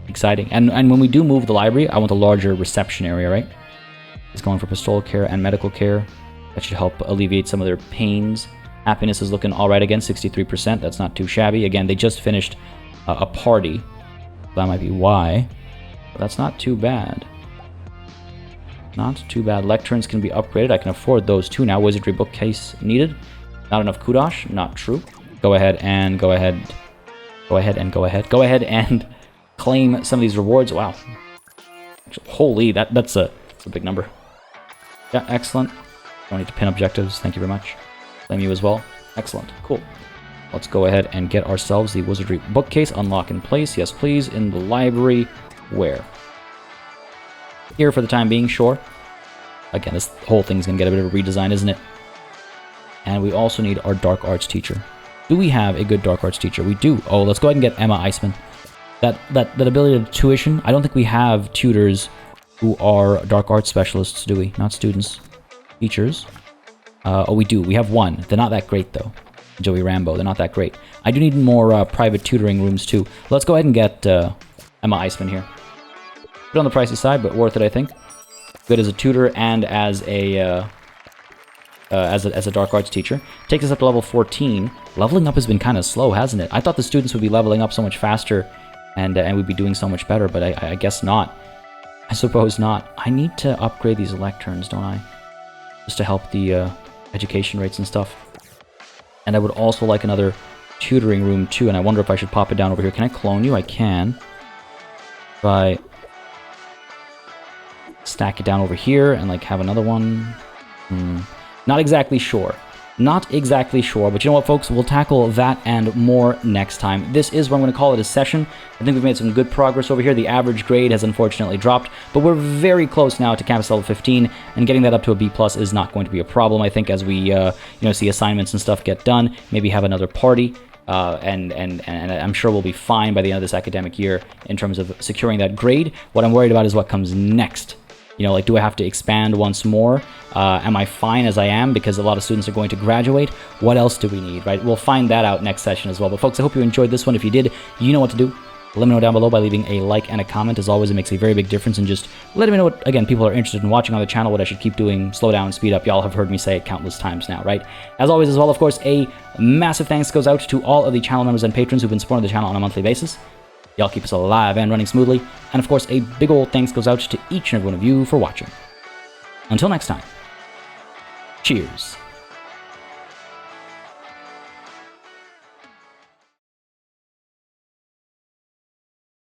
Exciting. And when we do move the library, I want a larger reception area, right? It's going for pastoral care and medical care. That should help alleviate some of their pains. Happiness is looking alright again, 63%. That's not too shabby. Again, they just finished a party. That might be why. But that's not too bad. Not too bad. Lecterns can be upgraded. I can afford those too now. Wizardry bookcase needed. Not enough kudosh. Not true. Go ahead and claim some of these rewards. Wow. Holy, that's a big number. Yeah, excellent. Don't need to pin objectives. Thank you very much. Claim you as well. Excellent. Cool. Let's go ahead and get ourselves the Wizardry bookcase. Unlock in place. Yes, please. In the library. Where? Here for the time being, sure. Again, this whole thing's going to get a bit of a redesign, isn't it? And we also need our dark arts teacher. Do we have a good dark arts teacher? We do. Oh, let's go ahead and get Emma Eisman. That ability to tuition, I don't think we have tutors who are dark arts specialists, do we? Not students. Teachers. Oh, we do. We have one. They're not that great, though. Joey Rambo. They're not that great. I do need more private tutoring rooms, too. Let's go ahead and get Emma Iceman here. Bit on the pricey side, but worth it, I think. Good as a tutor and as a dark arts teacher. Takes us up to level 14. Leveling up has been kind of slow, hasn't it? I thought the students would be leveling up so much faster and we'd be doing so much better, but I guess not. I suppose not. I need to upgrade these lecterns, don't I? Just to help the education rates and stuff. And I would also like another tutoring room too, and I wonder if I should pop it down over here. Can I clone you? I can. If I stack it down over here and like have another one. Not exactly sure. Not exactly sure, but you know what, folks? We'll tackle that and more next time. This is what I'm going to call it a session. I think we've made some good progress over here. The average grade has unfortunately dropped, but we're very close now to campus level 15, and getting that up to a B+ is not going to be a problem. I think as we see assignments and stuff get done, maybe have another party, and I'm sure we'll be fine by the end of this academic year in terms of securing that grade. What I'm worried about is what comes next. You know, like, do I have to expand once more? Am I fine as I am because a lot of students are going to graduate? What else do we need, right? We'll find that out next session as well. But folks, I hope you enjoyed this one. If you did, you know what to do. Let me know down below by leaving a like and a comment. As always, it makes a very big difference. And just letting me know what, again, people are interested in watching on the channel, what I should keep doing, slow down, speed up. Y'all have heard me say it countless times now, right? As always as well, of course, a massive thanks goes out to all of the channel members and patrons who've been supporting the channel on a monthly basis. Y'all keep us alive and running smoothly. And of course, a big old thanks goes out to each and every one of you for watching. Until next time, cheers.